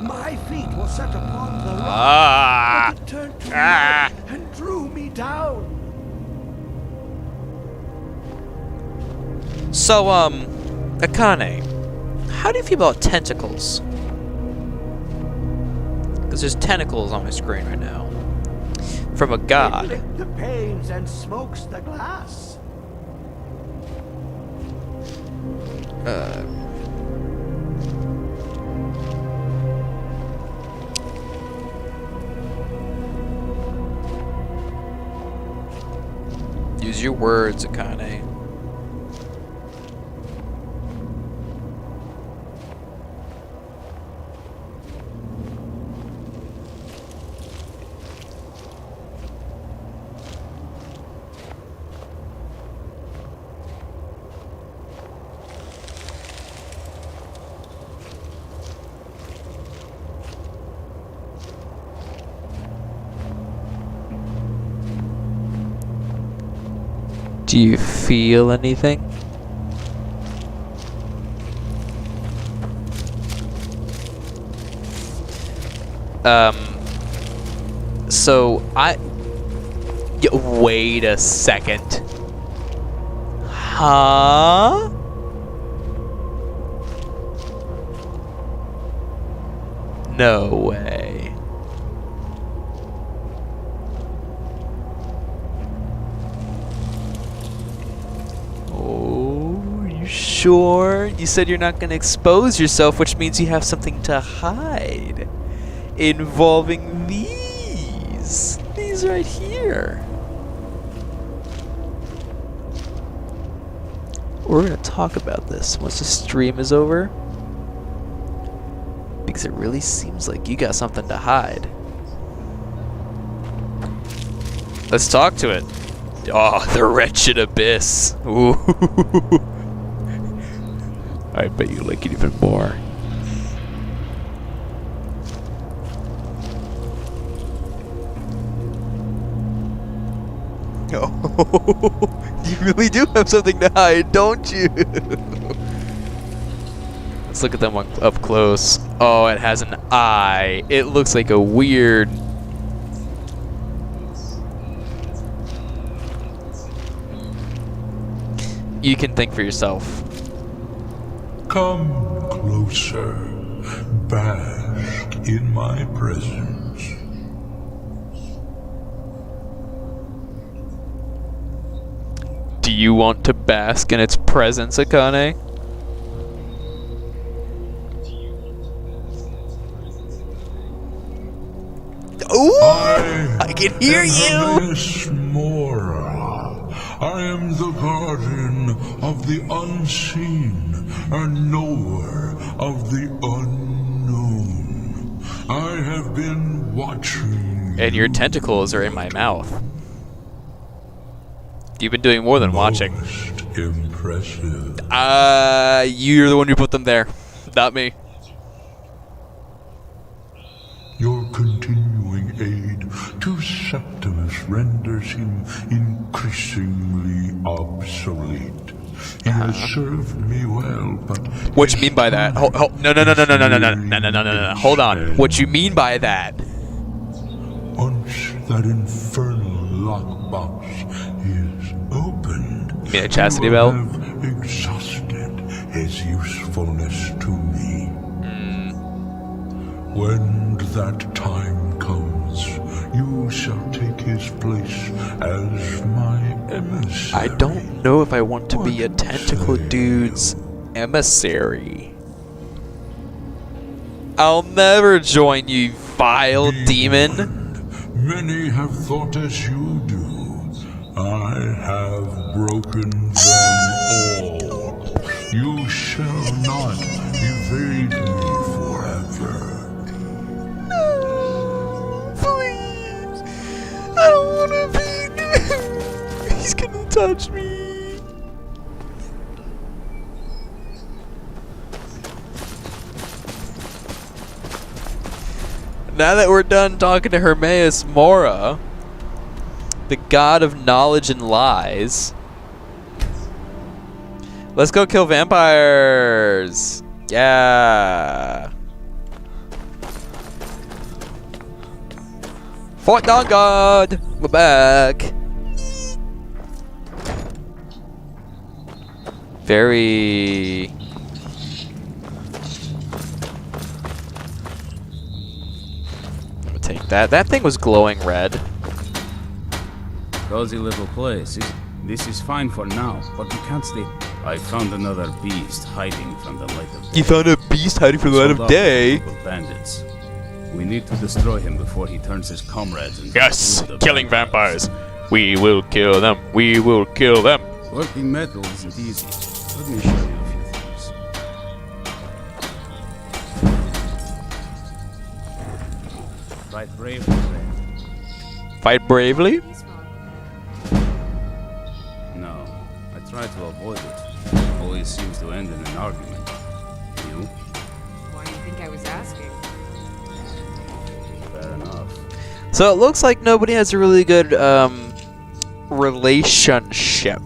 My feet will set upon the rock, but it turned to mud and drew me down. So, Akane, how do you feel about tentacles? Because there's tentacles on my screen right now. From a It god. licked the panes and smokes the glass. Use your words, Akane. Do you feel anything? So wait a second. Huh? No way. Oh, you sure? You said you're not gonna expose yourself, which means you have something to hide. Involving these. These right here. We're gonna talk about this once the stream is over. Because it really seems like you got something to hide. Let's talk to it. Oh, the wretched abyss. Ooh. I bet you like it even more. Oh, you really do have something to hide, don't you? Let's look at them up close. Oh, it has an eye. It looks like a weird... You can think for yourself. Come closer. Bask in my presence. Do you want to bask in its presence, Akane? Ooh! I can hear you! I am the guardian of the unseen and knower of the unknown. I have been watching. And your tentacles are in my mouth. You've been doing more than watching. Most impressive. You're the one who put them there, not me. Your continuing aid to Septimus renders him increasingly obsolete. He has served me well, but... What you mean by that? No. Hold on. What you mean by that? Once that infernal lockbox is opened, You mean a chastity he will belt? have exhausted his usefulness to me. When that time comes, you shall take his place as my emissary. I don't know if I want to be a What tentacle say dude's emissary. I'll never join you, vile demon. Many have thought as you do. I have broken them all. You shall not evade me forever. No, please. I don't want to be. He's gonna touch me. Now that we're done talking to Hermaeus Mora, the god of knowledge and lies, let's go kill vampires. Yeah. Fight on God. We're back. Very. Take that. That thing was glowing red. Cozy little place. This is fine for now, but we can't stay. I found another beast hiding from the light of day. You found a beast hiding from the light of day? Bandits. We need to destroy him before he turns his comrades into Yes, killing vampires. We will kill them. We will kill them. Working metal isn't easy. Let me show you a few things. Fight bravely, friend. Fight bravely? No, I try to avoid it. Always seems to end in an argument. You? Why do you think I was asking? Fair enough. So it looks like nobody has a really good relationship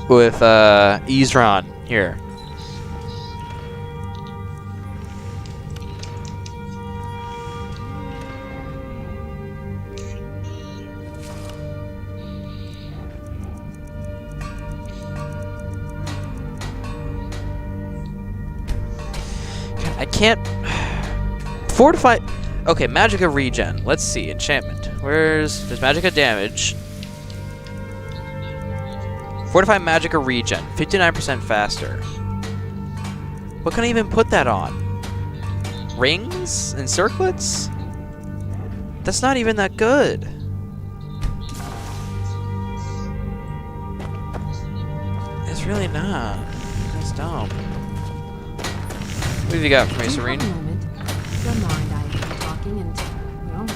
with Isran here. I can't fortify. Okay, Magicka regen. Let's see. Enchantment. There's Magicka damage. Fortify Magicka regen. 59% faster. What can I even put that on? Rings and circlets? That's not even that good. It's really not. That's dumb. What have you got for me, Serene? Have a moment. Gunmar and I have been talking and, well,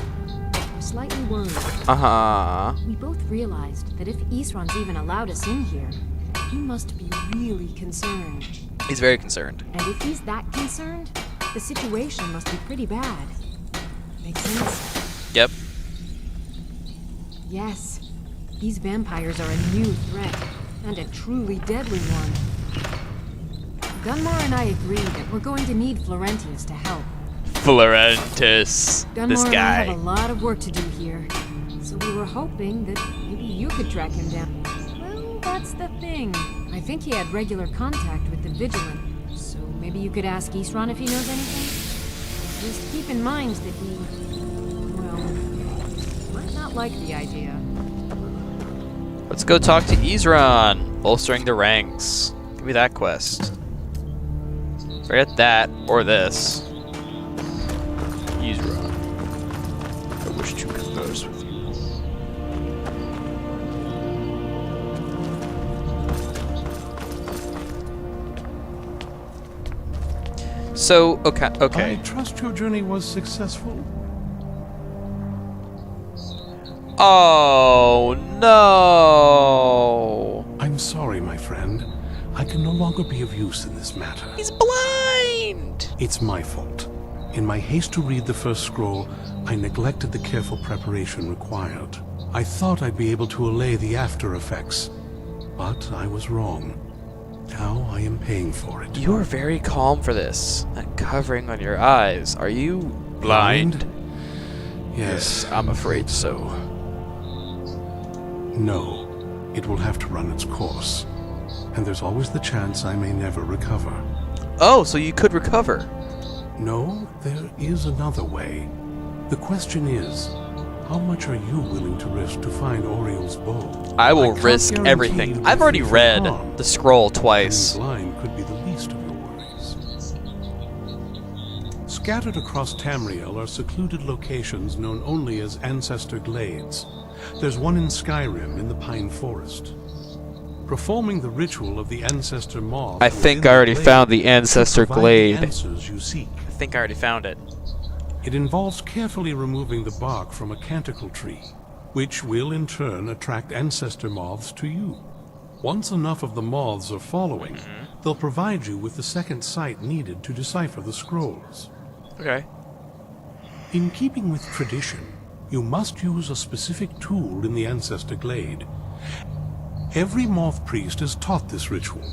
I'm slightly worried. Uh-huh. We both realized that if Isran's even allowed us in here, he must be really concerned. He's very concerned. And if he's that concerned, the situation must be pretty bad. Makes sense? Yep. Yes. These vampires are a new threat, and a truly deadly one. Gunmar and I agree that we're going to need Florentius to help. Florentis. Gunmar This and I guy. have a lot of work to do here, so we were hoping that maybe you could track him down. Well, that's the thing. I think he had regular contact with the Vigilant, so maybe you could ask Isran if he knows anything? Just keep in mind that he, well, might not like the idea. Let's go talk to Isran. Bolstering the ranks. Give me that quest. Forget that, or this. Isran. I wish to converse with you. So, okay. I trust your journey was successful. Oh, no. I'm sorry, my friend. I can no longer be of use in this matter. He's blind. It's my fault. In my haste to read the first scroll, I neglected the careful preparation required. I thought I'd be able to allay the after effects, but I was wrong. Now I am paying for it. You are very calm for this. That covering on your eyes. Are you blind? Yes, I'm afraid so. No, it will have to run its course. And there's always the chance I may never recover. Oh, so you could recover. No, there is another way. The question is, how much are you willing to risk to find Oriel's bow? I will can't risk guarantee everything. you'll I've be already free from read harm. the scroll Being twice. blind could be the least of your worries. Scattered across Tamriel are secluded locations known only as Ancestor Glades. There's one in Skyrim in the Pine Forest. Performing the ritual of the Ancestor Moth. I think within I already the found the glade Ancestor should provide the Glade. answers you seek. I think I already found it. It involves carefully removing the bark from a canticle tree, which will in turn attract ancestor moths to you. Once enough of the moths are following, they'll provide you with the second sight needed to decipher the scrolls. Okay. In keeping with tradition, you must use a specific tool in the Ancestor Glade. Every moth priest is taught this ritual,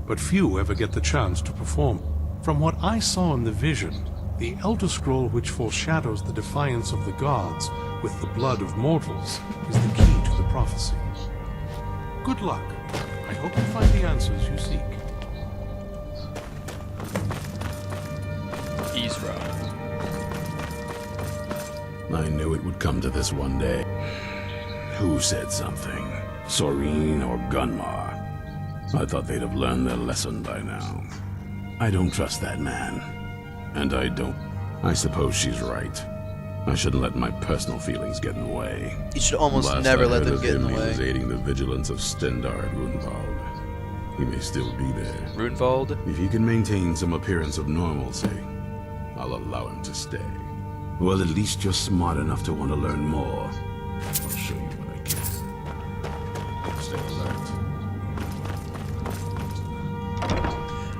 but few ever get the chance to perform. From what I saw in the vision, the Elder Scroll which foreshadows the defiance of the gods with the blood of mortals is the key to the prophecy. Good luck. I hope you find the answers you seek. Isra. I knew it would come to this one day. Who said something? Soreen or Gunmar? I thought they'd have learned their lesson by now. I don't trust that man. And I don't... I suppose she's right. I shouldn't let my personal feelings get in the way. You should almost Last never I let heard them of get in him, the He was way. aiding the vigilance of Stendarr at Runvald. He may still be there. Runvald? If he can maintain some appearance of normalcy, I'll allow him to stay. Well, at least you're smart enough to want to learn more. I'll show you what I can. Stay alert.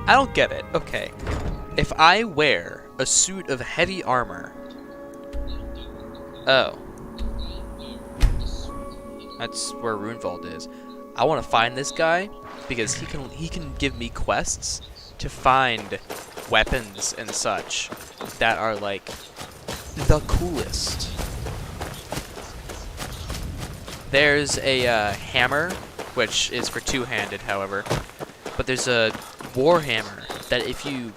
I don't get it. Okay. If I wear a suit of heavy armor... Oh. That's where Runvald is. I want to find this guy because he can give me quests to find weapons and such that are like the coolest. There's a hammer, which is for two-handed, however, but there's a war hammer that if you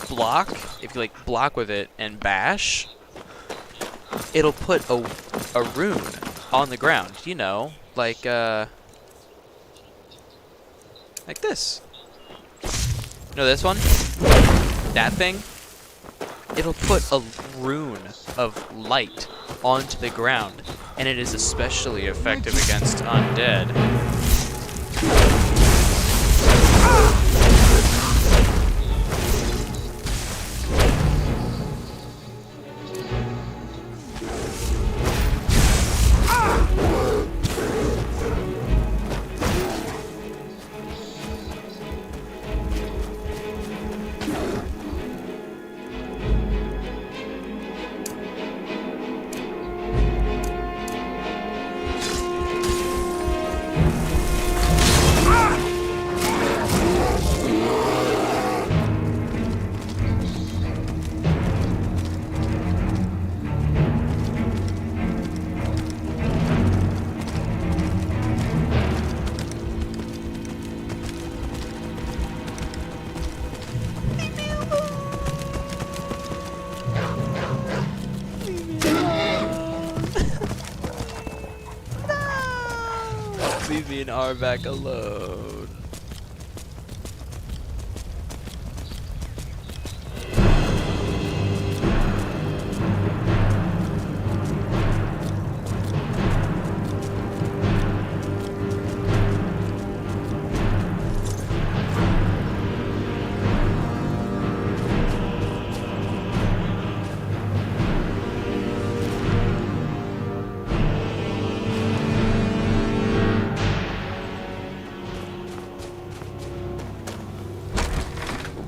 block with it and bash, it'll put a rune on the ground, you know, like this. You know this one? That thing? It'll put a rune of light onto the ground, and it is especially effective against undead. Leave me and Arvac alone.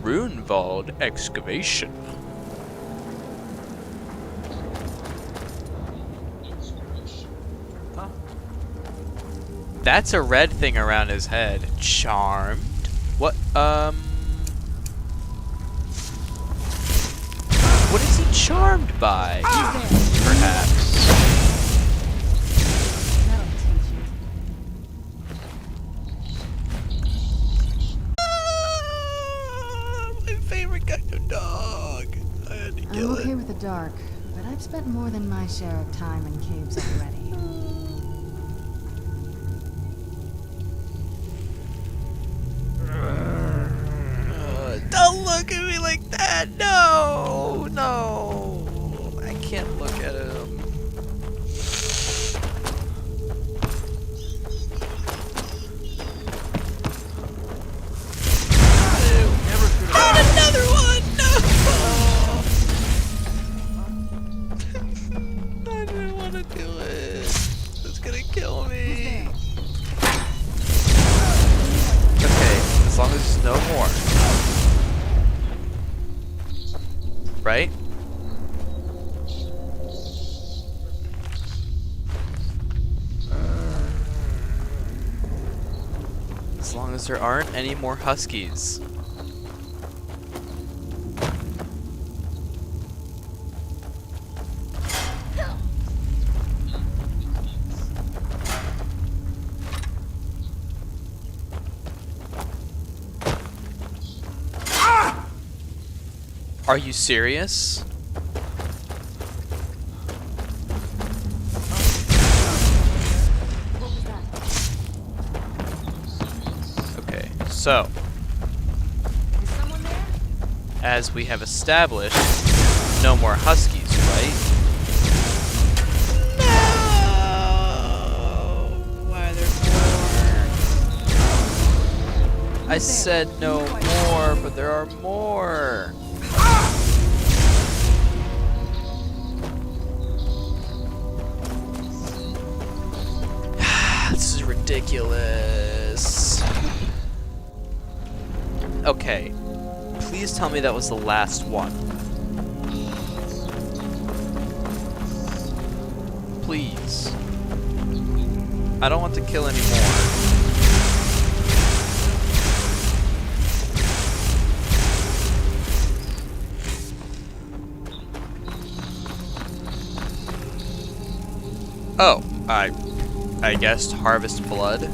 Runvald excavation. That's a red thing around his head. Charmed? What, what is he charmed by? Perhaps. That'll teach you. My favorite kind of dog. I had to I'm kill okay it. with the dark, but but I've spent more than my share of time in caves already. Don't look at me like that! No! No! I can't look at him. Not another one! No! I didn't want to do it. It's gonna kill me. Okay, as long as there's no more. Right? As long as there aren't any more huskies. Are you serious? Okay, so as we have established, no more huskies, right? No! Why are there more? I said no more, but there are more. This is ridiculous. Okay. Please tell me that was the last one. Please. I don't want to kill anymore. Oh, I guess harvest blood.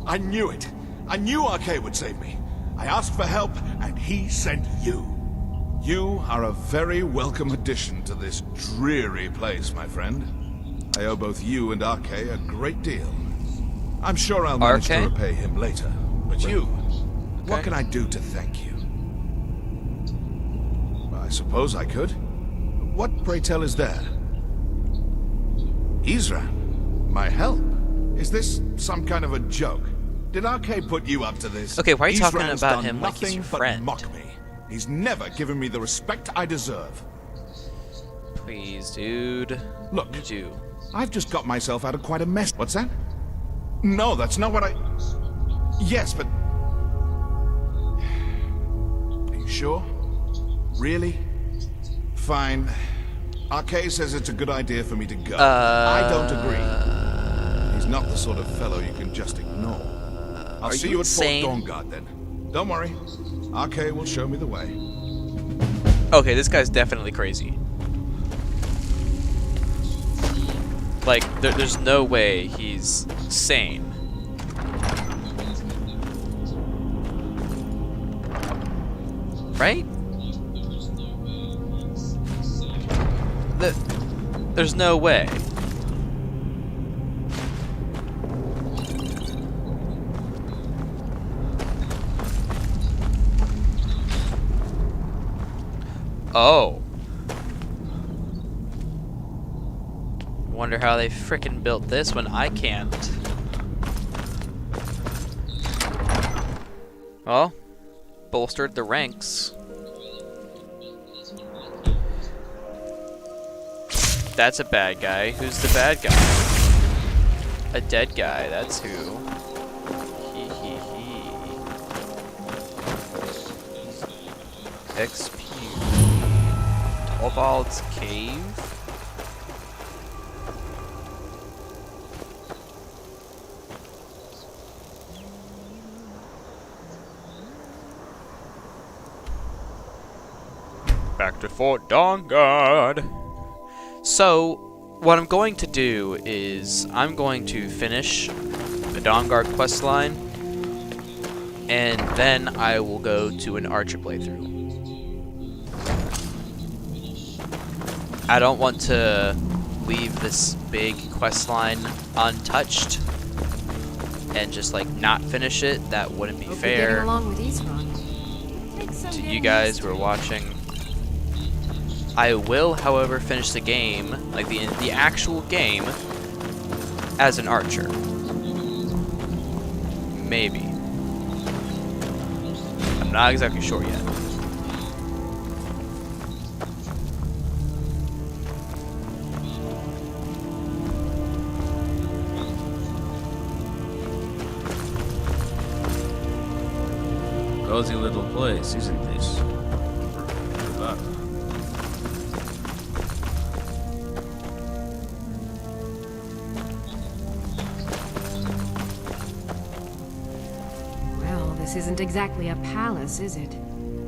I knew it. I knew Arcade would save me. I asked for help, and he sent you. You are a very welcome addition to this dreary place, my friend. I owe both you and Arcade a great deal. I'm sure I'll manage to repay him later. But you, what can I do to thank you? I suppose I could. What, pray tell, is there? Isran, my help? Is this some kind of a joke? Did Arcade put you up to this? Okay, why are you talking Isran's about done him like he's your nothing but friend? mock me. He's never given me the respect I deserve. Please, dude. Look, you do. I've just got myself out of quite a mess. What's that? No, that's not what I... Yes, but... Are you sure? Really? Fine. Arcade says it's a good idea for me to go. I don't agree. He's not the sort of fellow you can just ignore. I'll see you at Fort Dawnguard then. Don't worry. Arcade will show me the way. Okay, this guy's definitely crazy. Like, there's no way he's sane. Right? There's no way. Oh. Wonder how they frickin' built this when I can't. Well, bolstered the ranks. That's a bad guy. Who's the bad guy? A dead guy, that's who. Hee hee hee. XP. Torvald's Cave? Back to Fort Dawnguard. So, what I'm going to do is I'm going to finish the Dawnguard questline, and then I will go to an Archer playthrough. I don't want to leave this big questline untouched and just like not finish it. That wouldn't be Hope you're getting fair along with Eastron. Takes some to you getting guys used who are to. watching. I will, however, finish the game, like the actual game, as an archer. Maybe. I'm not exactly sure yet. Cozy little place, isn't this? Good luck. Well, this isn't exactly a palace, is it?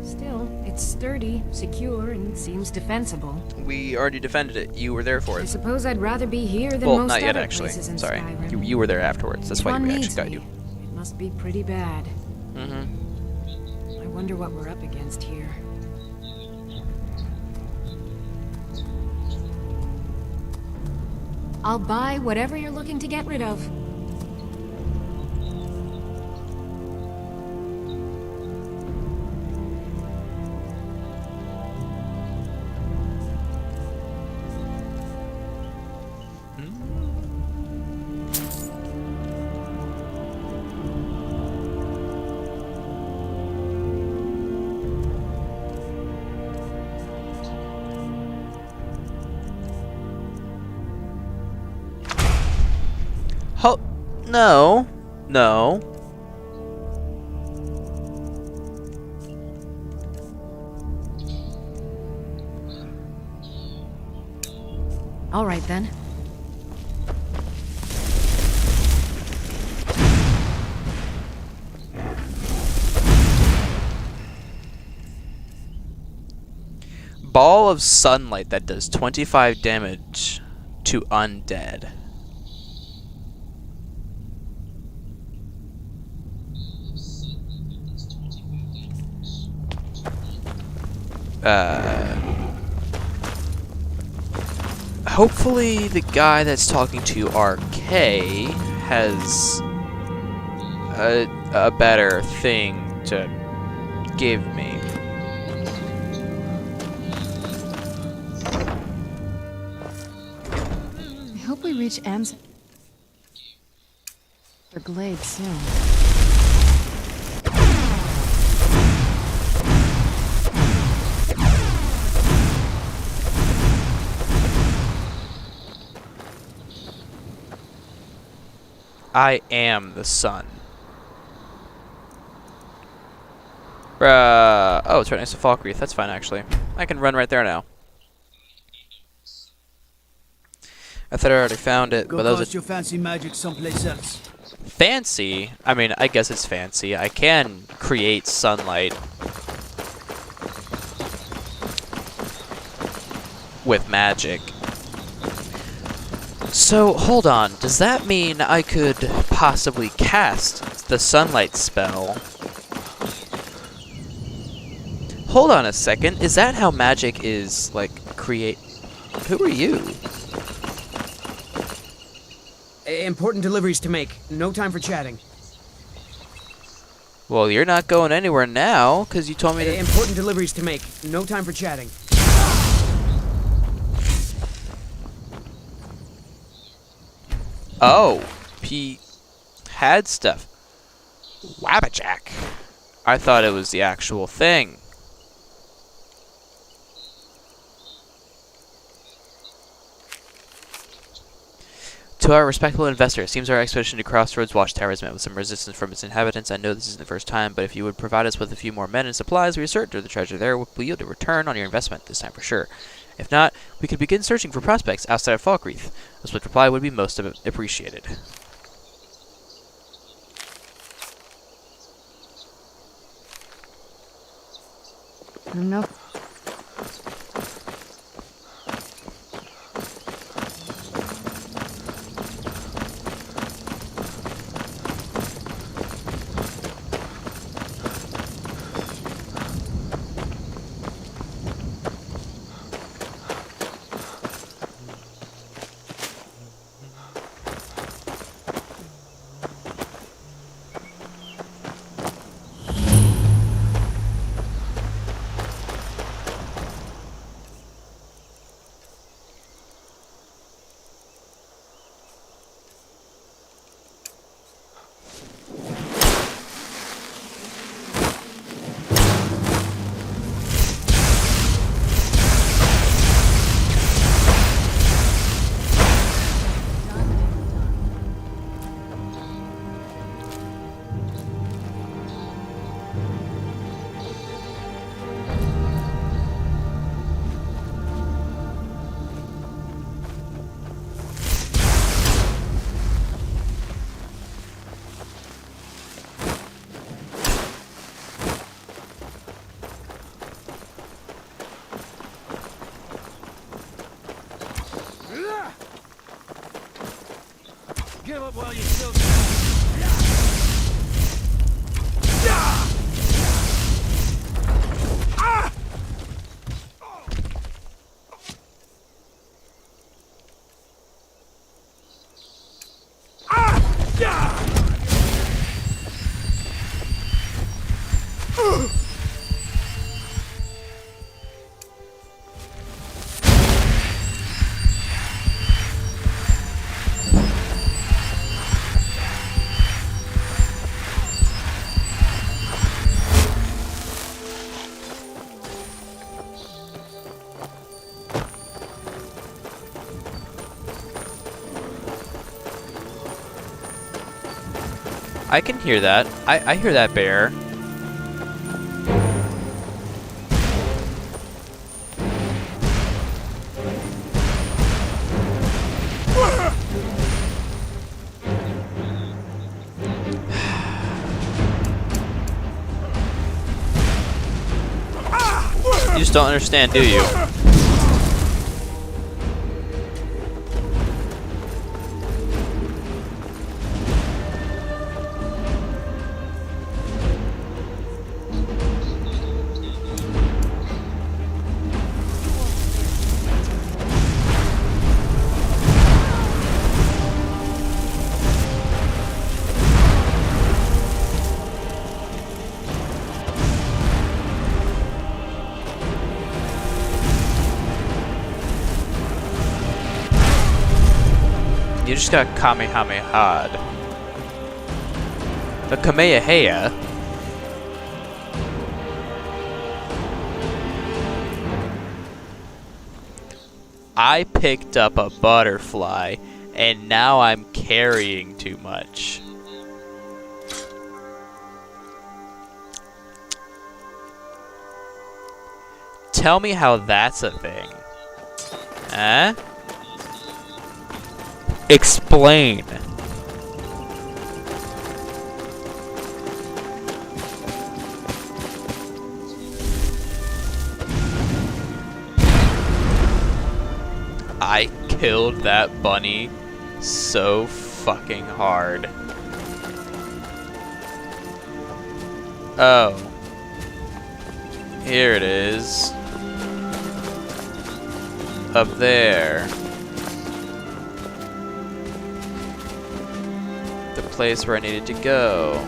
Still, it's sturdy, secure, and seems defensible. We already defended it. You were there for I it. suppose I'd rather be here than Well, most not yet, other actually. places in Sorry. Skyrim. You were there afterwards. That's why Eastron we actually needs got me. you. It must be pretty bad. Mm-hmm. I wonder what we're up against here. I'll buy whatever you're looking to get rid of. No. No. All right, then. Ball of sunlight that does 25 damage to undead. Hopefully the guy that's talking to RK has a better thing to give me. I hope we reach M's or Glade soon. I am the sun. Oh, it's right next to Falkreath. That's fine, actually. I can run right there now. I thought I already found it, Go but those cast are your fancy magic someplace else. fancy. I mean, I guess it's fancy. I can create sunlight with magic. So, hold on. Does that mean I could possibly cast the sunlight spell? Hold on a second. Is that how magic is, like, create... Who are you? Important deliveries to make. No time for chatting. Well, you're not going anywhere now, because you told me to... Important deliveries to make. No time for chatting. Oh, he had stuff. Wabbajack. I thought it was the actual thing. To our respectable investor, it seems our expedition to Crossroads Watchtower has met with some resistance from its inhabitants. I know this isn't the first time, but if you would provide us with a few more men and supplies, we are certain the treasure there will yield a return on your investment this time for sure. If not, we could begin searching for prospects outside of Falkreath. A swift reply would be most appreciated. No. while you still I can hear that. I hear that bear. You just don't understand, do you? You just got Kamehameha'd. The Kamehameha. I picked up a butterfly, and now I'm carrying too much. Tell me how that's a thing. Huh? Explain. I killed that bunny so fucking hard. Oh. Here it is. Up there. The place where I needed to go.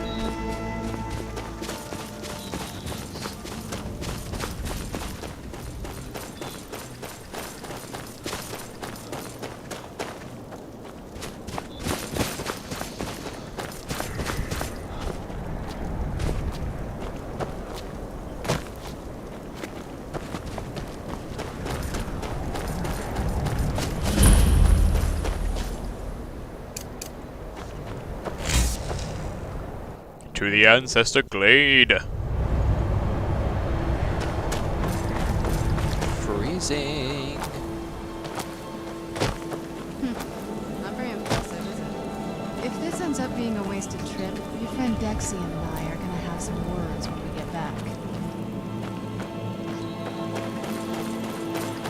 To the Ancestor Glade. Freezing. Not very impressive, is it? If this ends up being a wasted trip, your friend Dexy and I are gonna have some words when we get back.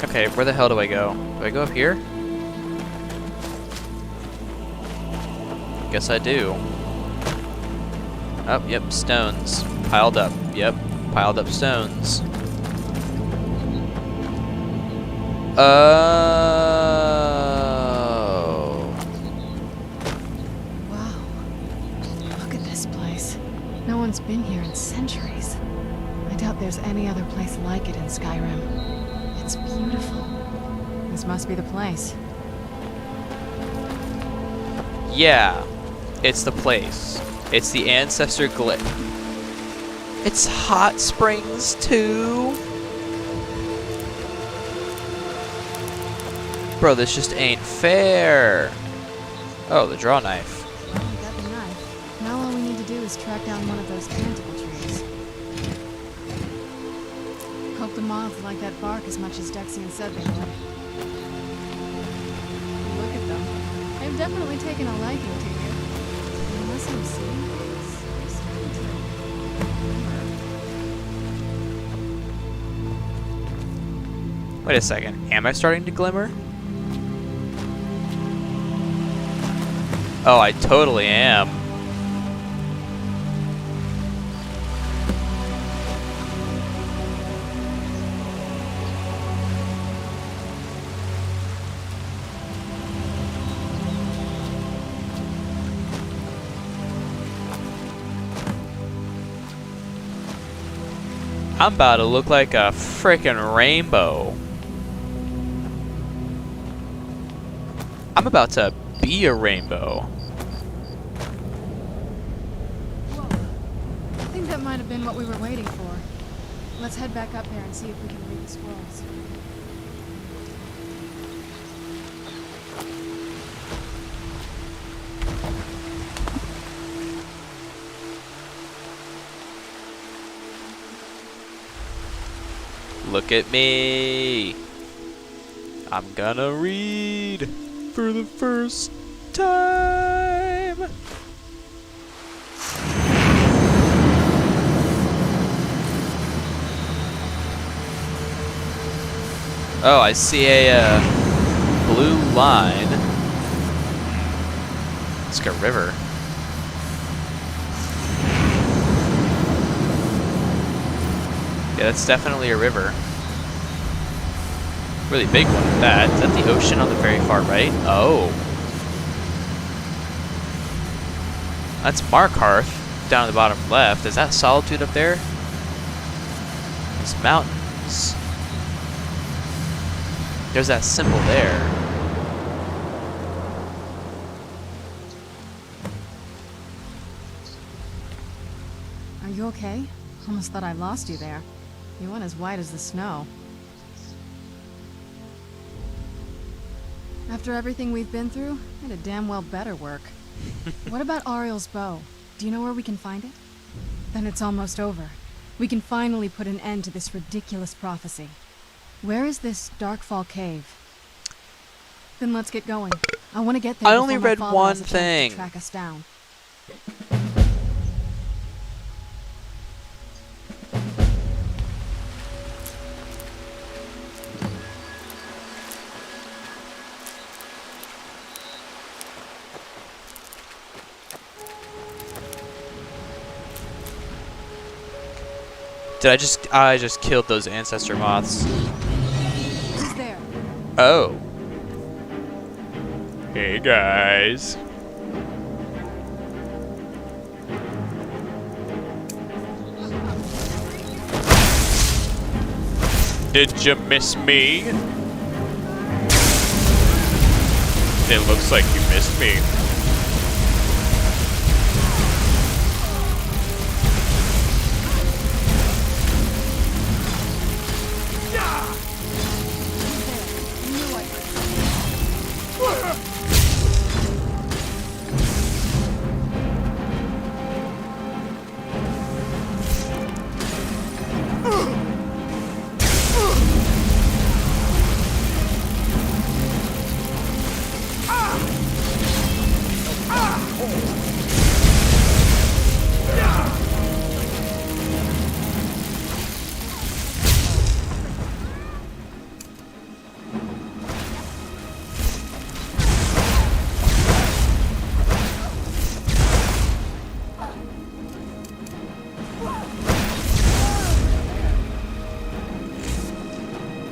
Okay, where the hell do I go? Do I go up here? Guess I do. Oh, yep, stones. Piled up. Yep, piled up stones. Oh. Wow. Look at this place. No one's been here in centuries. I doubt there's any other place like it in Skyrim. It's beautiful. This must be the place. Yeah, it's the place. It's the Ancestor Glade. It's hot springs too. Bro, this just ain't fair. Oh, the draw knife. Well, we got the knife. Now all we need to do is track down one of those canticle trees. Hope the moths like that bark as much as Dexian said they would. Look at them. They've definitely taken a liking to you. Unless I'm seeing things, you're starting to glimmer. Wait a second. Am I starting to glimmer? Oh, I totally am. I'm about to look like a frickin' rainbow. I'm about to be a rainbow. Whoa. I think that might have been what we were waiting for. Let's head back up there and see if we can read the scrolls. Look at me. I'm gonna read for the first time. Oh, I see a blue line. It's like a river. Yeah, that's definitely a river. Really big one at that. Is that the ocean on the very far right? Oh. That's Markarth down at the bottom left. Is that Solitude up there? These mountains. There's that symbol there. Are you okay? Almost thought I lost you there. You went as white as the snow. After everything we've been through, it had damn well better work. What about Ariel's bow? Do you know where we can find it? Then it's almost over. We can finally put an end to this ridiculous prophecy. Where is this Darkfall cave? Then let's get going. I want to get there. I only before my read father one has a chance thing. to track us down. Did I just killed those ancestor moths. He's there. Oh. Hey guys. Did you miss me? It looks like you missed me.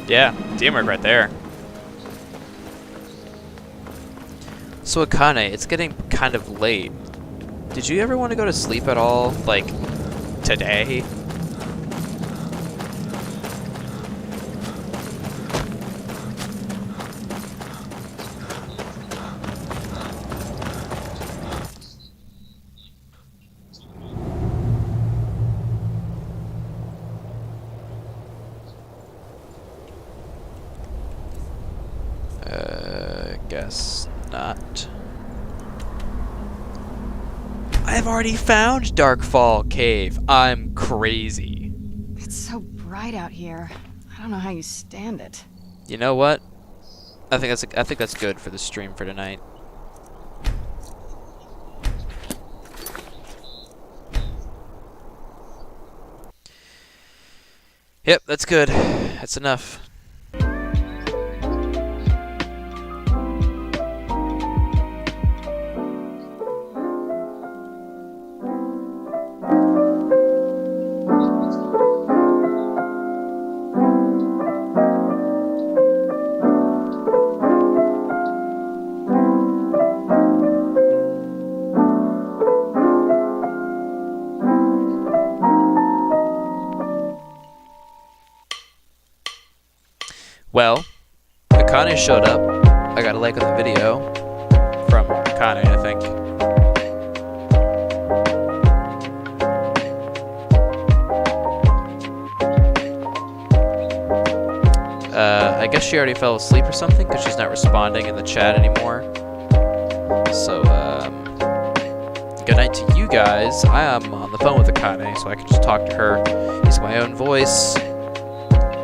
Yeah, teamwork right there. So Akane, it's getting kind of late. Did you ever want to go to sleep at all, like, today? Guess not. I've already found Darkfall Cave. I'm crazy. It's so bright out here. I don't know how you stand it. You know what? I think that's good for the stream for tonight. Yep, that's good. That's enough. Well, Akane showed up. I got a like on the video from Akane, I think. I guess she already fell asleep or something because she's not responding in the chat anymore. So, good night to you guys. I am on the phone with Akane, so I can just talk to her, use my own voice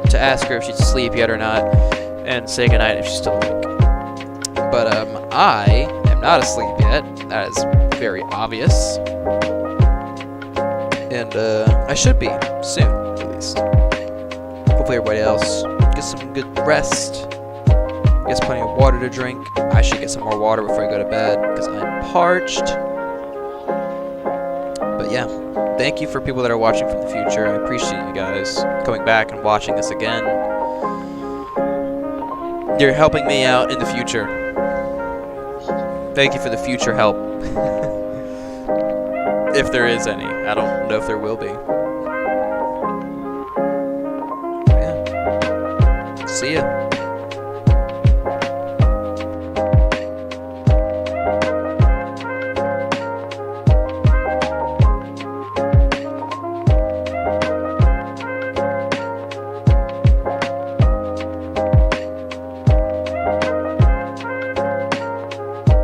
to ask her if she's asleep yet or not, and say goodnight if she's still awake. But, I am not asleep yet. That is very obvious. And, I should be soon, at least. Hopefully everybody else gets some good rest, gets plenty of water to drink. I should get some more water before I go to bed, because I'm parched. But yeah, thank you for people that are watching from the future. I appreciate you guys coming back and watching this again. You're helping me out in the future. Thank you for the future help. If there is any. I don't know if there will be. Yeah. See ya.